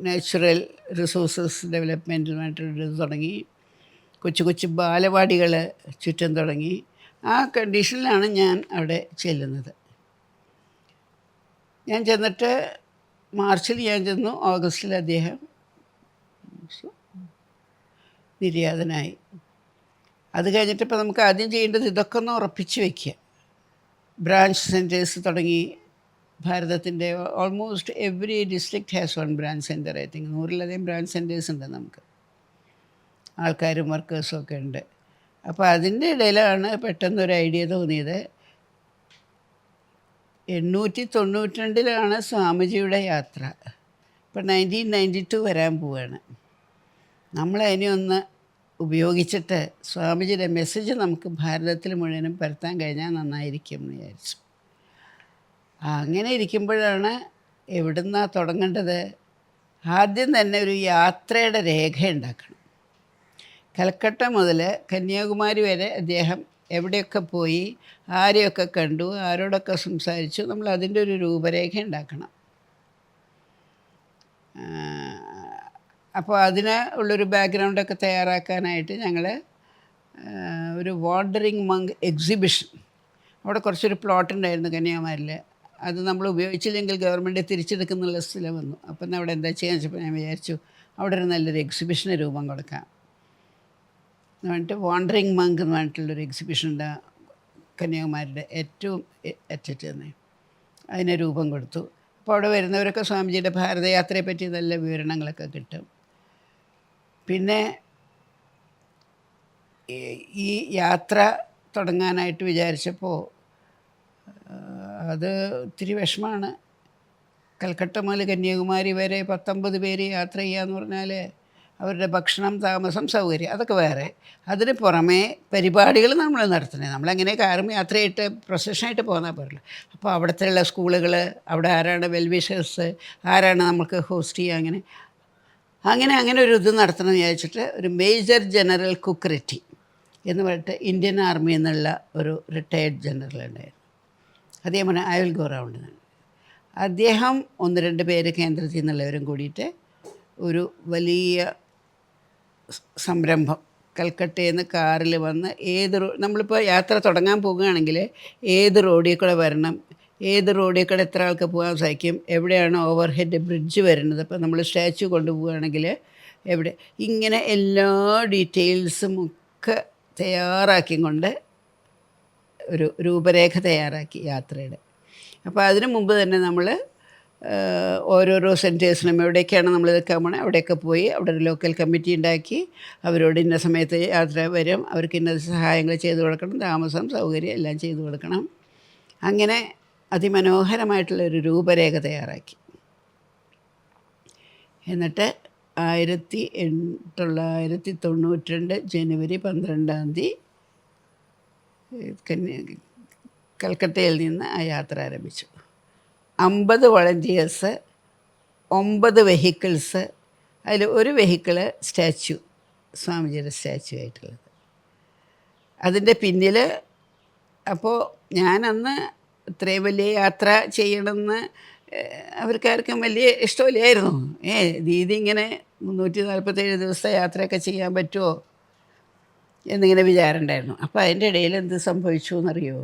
നാച്ചുറൽ റിസോഴ്സസ് ഡെവലപ്മെൻറ്റുമായിട്ടൊരു തുടങ്ങി. കൊച്ചു ബാലവാടികൾ ചുറ്റും തുടങ്ങി. ആ കണ്ടീഷനിലാണ് ഞാൻ അവിടെ ചെല്ലുന്നത്. ഞാൻ ചെന്നിട്ട് മാർച്ചിൽ ഞാൻ ചെന്നു, ഓഗസ്റ്റിൽ അദ്ദേഹം നിര്യാതനായി. അത് കഴിഞ്ഞിട്ട് ഇപ്പോൾ നമുക്ക് ആദ്യം ചെയ്യേണ്ടത് ഇതൊക്കെ ഒന്ന് ഉറപ്പിച്ച് വയ്ക്കുക. ബ്രാഞ്ച് സെൻറ്റേഴ്സ് തുടങ്ങി. ഭാരതത്തിൻ്റെ almost every district has 1 branch centre. I think 100-ലധികം ബ്രാഞ്ച് സെൻറ്റേഴ്സ് ഉണ്ട് നമുക്ക്. ആൾക്കാരും വർക്കേഴ്സും ഒക്കെ ഉണ്ട്. അപ്പോൾ അതിൻ്റെ ഇടയിലാണ് പെട്ടെന്നൊരു ഐഡിയ തോന്നിയത്. 892 സ്വാമിജിയുടെ യാത്ര. ഇപ്പോൾ 1992 വരാൻ പോവുകയാണ്. നമ്മളതിനെ ഒന്ന് ഉപയോഗിച്ചിട്ട് സ്വാമിജിയുടെ മെസ്സേജ് നമുക്ക് ഭാരതത്തിൽ മുഴുവനും പരത്താൻ കഴിഞ്ഞാൽ നന്നായിരിക്കും എന്ന് വിചാരിച്ചു. അങ്ങനെ ഇരിക്കുമ്പോഴാണ് എവിടുന്നാണ് തുടങ്ങേണ്ടത്. ആദ്യം തന്നെ ഒരു യാത്രയുടെ രേഖ ഉണ്ടാക്കണം. കൽക്കട്ട മുതൽ കന്യാകുമാരി വരെ അദ്ദേഹം എവിടെയൊക്കെ പോയി, ആരെയൊക്കെ കണ്ടു, ആരോടൊക്കെ സംസാരിച്ചു, നമ്മൾ അതിൻ്റെ ഒരു രൂപരേഖ ഉണ്ടാക്കണം. അപ്പോൾ അതിന് ഉള്ളൊരു ബാക്ക്ഗ്രൗണ്ടൊക്കെ തയ്യാറാക്കാനായിട്ട് ഞങ്ങൾ ഒരു വാണ്ടറിങ് മങ്ക് എക്സിബിഷൻ, അവിടെ കുറച്ചൊരു പ്ലോട്ട് ഉണ്ടായിരുന്നു കന്യാകുമാരിയിൽ. അത് നമ്മൾ ഉപയോഗിച്ചില്ലെങ്കിൽ ഗവൺമെൻറ് തിരിച്ചെടുക്കുന്നുള്ള സ്ഥലം വന്നു. അപ്പം അവിടെ എന്താ ചെയ്യാന്ന് വെച്ചപ്പോൾ ഞാൻ വിചാരിച്ചു അവിടെ ഒരു നല്ലൊരു എക്സിബിഷന് രൂപം കൊടുക്കാം എന്ന് പറഞ്ഞിട്ട് വാണ്ടറിങ് മങ്ക് എന്ന് പറഞ്ഞിട്ടുള്ളൊരു എക്സിബിഷൻ ഉണ്ട് കന്യാകുമാരിയുടെ ഏറ്റവും അറ്റത്ത് തന്നെ. അതിന് രൂപം കൊടുത്തു. അപ്പോൾ അവിടെ വരുന്നവരൊക്കെ സ്വാമിജിയുടെ ഭാരതയാത്രയെ പറ്റി നല്ല വിവരണങ്ങളൊക്കെ കിട്ടും. പിന്നെ ഈ യാത്ര തുടങ്ങാനായിട്ട് വിചാരിച്ചപ്പോൾ അത് ഒത്തിരി വിഷമമാണ്. കൽക്കട്ട മുതൽ കന്യാകുമാരി വരെ 19 പേര് യാത്ര ചെയ്യാന്ന് പറഞ്ഞാൽ അവരുടെ ഭക്ഷണം, താമസം, സൗകര്യം അതൊക്കെ വേറെ. അതിന് പുറമേ പരിപാടികൾ നമ്മൾ നടത്തണേ. നമ്മളങ്ങനെ കാറും യാത്രയായിട്ട് പ്രൊസഷനായിട്ട് പോന്നാൽ പോരല്ലോ. അപ്പോൾ അവിടുത്തെ സ്കൂളുകൾ, അവിടെ ആരാണ് വെൽവിഷേഴ്സ്, ആരാണ് നമുക്ക് ഹോസ്റ്റ് ചെയ്യുക, അങ്ങനെ ഒരു ഇത് നടത്തണം എന്ന് വിചാരിച്ചിട്ട് ഒരു മേജർ ജനറൽ കുക്കററ്റി എന്ന് പറഞ്ഞിട്ട് ഇന്ത്യൻ ആർമിയിൽ നിന്നുള്ള ഒരു റിട്ടയേർഡ് ജനറൽ ഉണ്ടായിരുന്നു. അദ്ദേഹം പറഞ്ഞാൽ ഐ വിൽ ഗോ റൗണ്ട് എന്നാണ്. അദ്ദേഹം 1-2 പേര് കേന്ദ്രത്തിൽ നിന്നുള്ളവരും കൂടിയിട്ട് ഒരു വലിയ സംരംഭം കൽക്കട്ടയിൽ നിന്ന് കാറിൽ വന്ന് നമ്മളിപ്പോൾ യാത്ര തുടങ്ങാൻ പോകുകയാണെങ്കിൽ ഏത് റോഡിൽ കൂടെ വരണം, ഏത് റോഡിൽ കൂടെ എത്ര ആൾക്ക് പോകാൻ സാധിക്കും, എവിടെയാണ് ഓവർ ഹെഡ് ബ്രിഡ്ജ് വരുന്നത്, ഇപ്പോൾ നമ്മൾ സ്റ്റാച്യു കൊണ്ടുപോവുകയാണെങ്കിൽ എവിടെ, ഇങ്ങനെ എല്ലാ ഡീറ്റെയിൽസും ഒക്കെ തയ്യാറാക്കിക്കൊണ്ട് ഒരു രൂപരേഖ തയ്യാറാക്കി യാത്രയുടെ. അപ്പോൾ അതിനു മുമ്പ് തന്നെ നമ്മൾ ഓരോരോ സെൻറ്റേഴ്സിനും എവിടേക്കാണ് നമ്മൾ നിൽക്കാൻ പോകണത് അവിടെയൊക്കെ പോയി അവിടെ ഒരു ലോക്കൽ കമ്മിറ്റി ഉണ്ടാക്കി അവരോട് ഇന്ന സമയത്ത് യാത്ര വരും, അവർക്ക് ഇന്ന സഹായങ്ങൾ ചെയ്തു കൊടുക്കണം, താമസം, സൗകര്യം എല്ലാം ചെയ്തു കൊടുക്കണം. അങ്ങനെ അതിമനോഹരമായിട്ടുള്ളൊരു രൂപരേഖ തയ്യാറാക്കി. എന്നിട്ട് 1992 ജനുവരി 12 കൽക്കട്ടയിൽ നിന്ന് ആ യാത്ര ആരംഭിച്ചു. 50 വളണ്ടിയേഴ്സ്, 9 വെഹിക്കിൾസ്, അതിൽ ഒരു വെഹിക്കിള് സ്റ്റാച്യു, സ്വാമിജിയുടെ സ്റ്റാച്യു ആയിട്ടുള്ളത്. അതിൻ്റെ പിന്നിൽ അപ്പോൾ ഞാനന്ന് ഇത്രയും വലിയ യാത്ര ചെയ്യണമെന്ന് അവർക്കാർക്കും വലിയ ഇഷ്ടമില്ലായിരുന്നു. ദീദി ഇങ്ങനെ 347 ദിവസത്തെ യാത്രയൊക്കെ ചെയ്യാൻ പറ്റുമോ എന്നിങ്ങനെ വിചാരം ഉണ്ടായിരുന്നു. അപ്പോൾ അതിൻ്റെ ഇടയിൽ എന്ത് സംഭവിച്ചു എന്നറിയോ?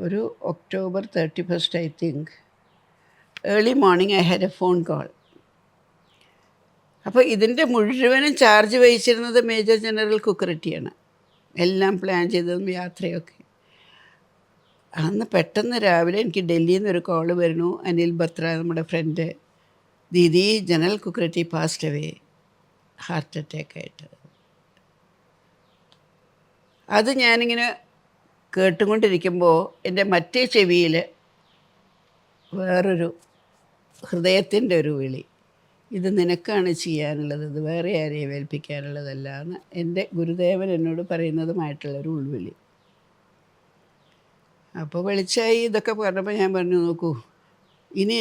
ഒരു October 31 I think early morning I had A phone call. അപ്പോൾ ഇതിൻ്റെ മുഴുവനും ചാർജ് വഹിച്ചിരുന്നത് മേജർ ജനറൽ കുക്കററ്റിയാണ്, എല്ലാം പ്ലാൻ ചെയ്തതും യാത്രയൊക്കെ. അന്ന് പെട്ടെന്ന് രാവിലെ എനിക്ക് ഡൽഹിയിൽ നിന്നൊരു കോള് വരുന്നു. അനിൽ ബത്ര, നമ്മുടെ ഫ്രണ്ട്, ദീദി general Kukreti passed away, heart അറ്റാക്കായിട്ട്. അത് ഞാനിങ്ങനെ കേട്ടുകൊണ്ടിരിക്കുമ്പോൾ എൻ്റെ മറ്റേ ചെവിയിൽ വേറൊരു ഹൃദയത്തിൻ്റെ ഒരു വിളി, ഇത് നിനക്കാണ് ചെയ്യാനുള്ളത്, ഇത് വേറെ ആരെയും ഏൽപ്പിക്കാനുള്ളതല്ല എന്ന് എൻ്റെ ഗുരുദേവൻ എന്നോട് പറയുന്നതുമായിട്ടുള്ളൊരു ഉൾവിളി. അപ്പോൾ വെളിച്ചായി ഇതൊക്കെ പറഞ്ഞപ്പോൾ ഞാൻ പറഞ്ഞു, നോക്കൂ, ഇനി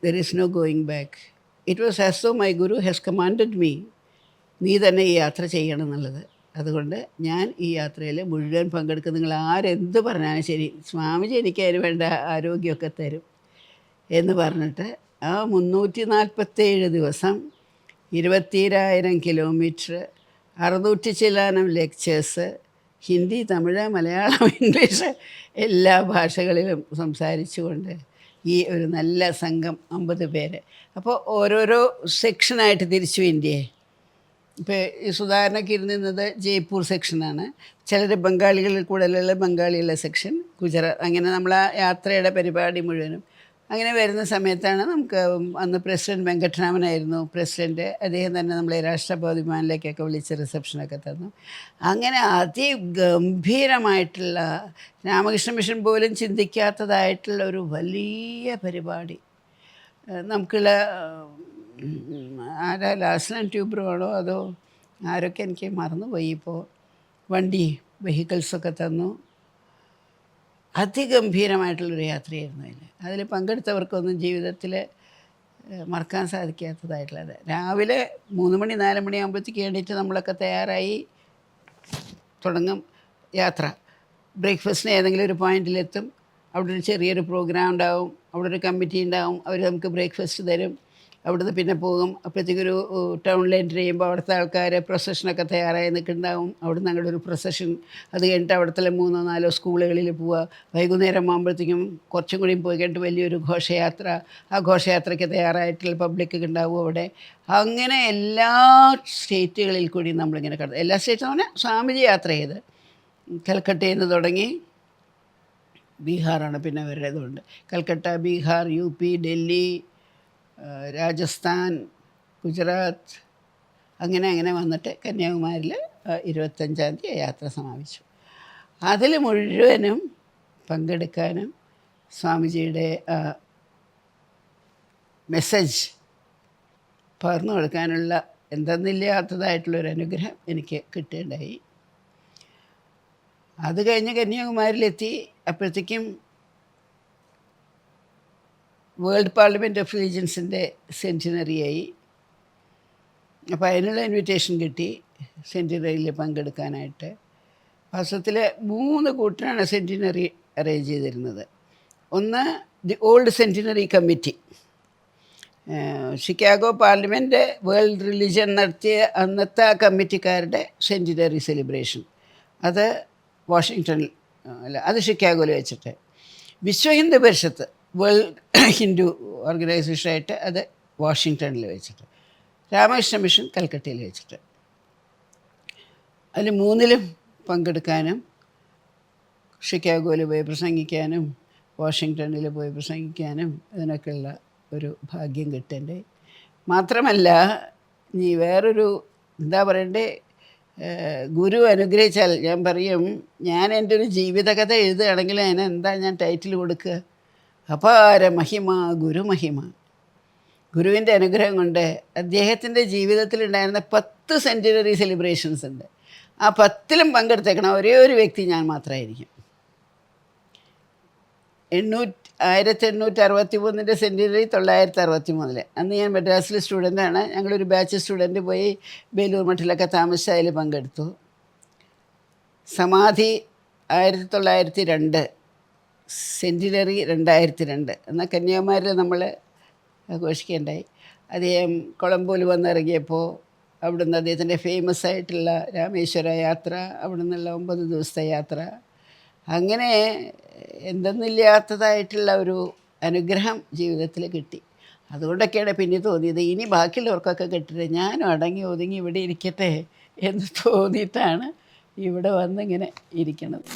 there is no going back. It was as though my guru has commanded me, നീ തന്നെ ഈ യാത്ര ചെയ്യണം എന്നുള്ളത്. അതുകൊണ്ട് ഞാൻ ഈ യാത്രയിൽ മുഴുവൻ പങ്കെടുക്കും. നിങ്ങൾ ആരെന്ത് പറഞ്ഞാലും ശരി, സ്വാമിജി എനിക്ക് അതിന് വേണ്ട ആരോഗ്യമൊക്കെ തരും എന്ന് പറഞ്ഞിട്ട് ആ 347 ദിവസം 20,000 കിലോമീറ്റർ, 600 ചില്ലാനം ലെക്ചേഴ്സ്, ഹിന്ദി, തമിഴ്, മലയാളം, ഇംഗ്ലീഷ് എല്ലാ ഭാഷകളിലും സംസാരിച്ചുകൊണ്ട് ഈ ഒരു നല്ല സംഘം 50 പേര്. അപ്പോൾ ഓരോരോ സെക്ഷനായിട്ട് തിരിച്ചു ഇന്ത്യയെ. ഇപ്പോൾ ഈ സുധാരണയ്ക്ക് ഇരുന്നത് ജയ്പൂർ സെക്ഷനാണ്, ചിലർ ബംഗാളികളിൽ കൂടുതലുള്ള ബംഗാളിയുള്ള സെക്ഷൻ, ഗുജറാത്ത്, അങ്ങനെ നമ്മൾ ആ യാത്രയുടെ പരിപാടി മുഴുവനും അങ്ങനെ വരുന്ന സമയത്താണ് നമുക്ക് അന്ന് പ്രസിഡൻറ്റ് വെങ്കട്ടരാമനായിരുന്നു പ്രസിഡൻറ്റ്. അദ്ദേഹം തന്നെ നമ്മളെ രാഷ്ട്രപതിമാനിലേക്കൊക്കെ വിളിച്ച് റിസപ്ഷനൊക്കെ തന്നു. അങ്ങനെ അതിഗംഭീരമായിട്ടുള്ള രാമകൃഷ്ണ മിഷൻ പോലും ചിന്തിക്കാത്തതായിട്ടുള്ള ഒരു വലിയ പരിപാടി. നമുക്കുള്ള ആരാ ലാസ്ലൻ ട്യൂബ്രോ ആണോ അതോ ആരൊക്കെ എനിക്ക് മറന്നുപോയി ഇപ്പോൾ, വണ്ടി വെഹിക്കിൾസൊക്കെ തന്നു. അതിഗംഭീരമായിട്ടുള്ളൊരു യാത്രയായിരുന്നു അതിൽ പങ്കെടുത്തവർക്കൊന്നും ജീവിതത്തിൽ മറക്കാൻ സാധിക്കാത്തതായിട്ടുള്ളത്. രാവിലെ 3 മണി 4 മണിയാകുമ്പോഴത്തേക്ക് എണീറ്റ് നമ്മളൊക്കെ തയ്യാറായി തുടങ്ങും യാത്ര. ബ്രേക്ക്ഫാസ്റ്റിന് ഏതെങ്കിലും ഒരു പോയിന്റിലെത്തും, അവിടെ ഒരു ചെറിയൊരു പ്രോഗ്രാം ഉണ്ടാവും, അവിടെ ഒരു കമ്മിറ്റി ഉണ്ടാവും, അവർ നമുക്ക് ബ്രേക്ക്ഫാസ്റ്റ് തരും. അവിടുന്ന് പിന്നെ പോകും. അപ്പോഴത്തേക്കൊരു ടൗണിൽ എൻട്രി ചെയ്യുമ്പോൾ അവിടുത്തെ ആൾക്കാർ പ്രൊസഷനൊക്കെ തയ്യാറായി നിൽക്കുന്നുണ്ടാവും. അവിടുന്ന് ഞങ്ങളൊരു പ്രൊസഷൻ, അത് കഴിഞ്ഞിട്ട് അവിടുത്തെ 3-4 സ്കൂളുകളിൽ പോവുക. വൈകുന്നേരം ആകുമ്പോഴത്തേക്കും കുറച്ചും കൂടിയും പോയി കഴിഞ്ഞിട്ട് വലിയൊരു ഘോഷയാത്ര, ആ ഘോഷയാത്രയ്ക്ക് തയ്യാറായിട്ടുള്ള പബ്ലിക് ഉണ്ടാവും അവിടെ. അങ്ങനെ എല്ലാ സ്റ്റേറ്റുകളിൽ കൂടി നമ്മളിങ്ങനെ കടന്നു, എല്ലാ സ്റ്റേറ്റും പറഞ്ഞാൽ സ്വാമിജി യാത്ര ചെയ്ത് കൽക്കട്ടയിൽ നിന്ന് തുടങ്ങി ബീഹാറാണ് പിന്നെ അവരുടേതുണ്ട്. കൽക്കട്ട, ബീഹാർ, UP, ഡൽഹി, രാജസ്ഥാൻ, ഗുജറാത്ത്, അങ്ങനെ വന്നിട്ട് കന്യാകുമാരിയിൽ 25-ാം തീയതി യാത്ര സമാപിച്ചു. അതിൽ മുഴുവനും പങ്കെടുക്കാനും സ്വാമിജിയുടെ മെസ്സേജ് പകർന്നു കൊടുക്കാനുള്ള എന്തെന്നില്ലാത്തതായിട്ടുള്ളൊരു അനുഗ്രഹം എനിക്ക് കിട്ടുകയുണ്ടായി. അത് കഴിഞ്ഞ് കന്യാകുമാരിയിലെത്തി. അപ്പോഴത്തേക്കും വേൾഡ് പാർലമെൻറ്റ് ഓഫ് റീജിയൻസിൻ്റെ സെൻറ്റിനറിയായി. അപ്പോൾ അതിനുള്ള ഇൻവിറ്റേഷൻ കിട്ടി സെൻറ്റിനറിയിൽ പങ്കെടുക്കാനായിട്ട്. വർഷത്തിൽ 3 കൂട്ടരാണ് സെൻറ്റിനറി അറേഞ്ച് ചെയ്തിരുന്നത്. ഒന്ന് the old centenary committee, Chicago parliament world religion നടത്തിയ അന്നത്തെ ആ കമ്മിറ്റിക്കാരുടെ സെൻറ്റിനറി സെലിബ്രേഷൻ. അത് വാഷിങ്ടണിൽ അല്ല, അത് ഷിക്കാഗോയിൽ വെച്ചിട്ട്. വിശ്വ ഹിന്ദു പരിഷത്ത് വേൾഡ് ഹിന്ദു ഓർഗനൈസേഷനായിട്ട് അത് വാഷിങ്ടണിൽ വെച്ചിട്ട്. രാമകൃഷ്ണ മിഷൻ കൽക്കട്ടയിൽ വെച്ചിട്ട്. അതിൽ 3ലും പങ്കെടുക്കാനും ഷിക്കാഗോയിൽ പോയി പ്രസംഗിക്കാനും വാഷിങ്ടണിൽ പോയി പ്രസംഗിക്കാനും ഇതിനൊക്കെയുള്ള ഒരു ഭാഗ്യം കിട്ടേണ്ടേ. മാത്രമല്ല, നീ വേറൊരു എന്താ പറയണ്ടേ, ഗുരു അനുഗ്രഹിച്ചാൽ ഞാൻ പറയും, ഞാൻ എൻ്റെ ഒരു ജീവിതകഥ എഴുതുകയാണെങ്കിൽ അതിനെന്താ ഞാൻ ടൈറ്റിൽ കൊടുക്കുക? അപാര മഹിമ ഗുരുമഹിമ. ഗുരുവിൻ്റെ അനുഗ്രഹം കൊണ്ട് അദ്ദേഹത്തിൻ്റെ ജീവിതത്തിലുണ്ടായിരുന്ന 10 സെൻറ്റിനറി സെലിബ്രേഷൻസ് ഉണ്ട്. ആ 10ലും പങ്കെടുത്തേക്കണം ഒരേ ഒരു വ്യക്തി ഞാൻ മാത്രമായിരിക്കും. 1863 സെൻറ്റിനറി 963. അന്ന് ഞാൻ മദ്രാസിലെ സ്റ്റുഡൻ്റാണ്. ഞങ്ങളൊരു ബാച്ച് സ്റ്റുഡൻറ്റ് പോയി ബേലൂർ മഠിലൊക്കെ താമസിച്ച് അതിൽ പങ്കെടുത്തു. സമാധി 1902, സെൻറ്റിനറി 2002. എന്നാൽ കന്യാകുമാരിയിൽ നമ്മൾ ആഘോഷിക്കുകയുണ്ടായി. അദ്ദേഹം കൊളംബോയിൽ വന്നിറങ്ങിയപ്പോൾ അവിടുന്ന് അദ്ദേഹത്തിൻ്റെ ഫേമസ് ആയിട്ടുള്ള രാമേശ്വര യാത്ര, അവിടെ നിന്നുള്ള 9 ദിവസത്തെ യാത്ര, അങ്ങനെ എന്തെന്നില്ലാത്തതായിട്ടുള്ള ഒരു അനുഗ്രഹം ജീവിതത്തിൽ കിട്ടി. അതുകൊണ്ടൊക്കെയാണ് പിന്നെ തോന്നിയത് ഇനി ബാക്കിയുള്ളവർക്കൊക്കെ കിട്ടില്ല, ഞാനും അടങ്ങി ഒതുങ്ങി ഇവിടെ ഇരിക്കട്ടെ എന്ന് തോന്നിയിട്ടാണ് ഇവിടെ വന്നിങ്ങനെ ഇരിക്കണത്.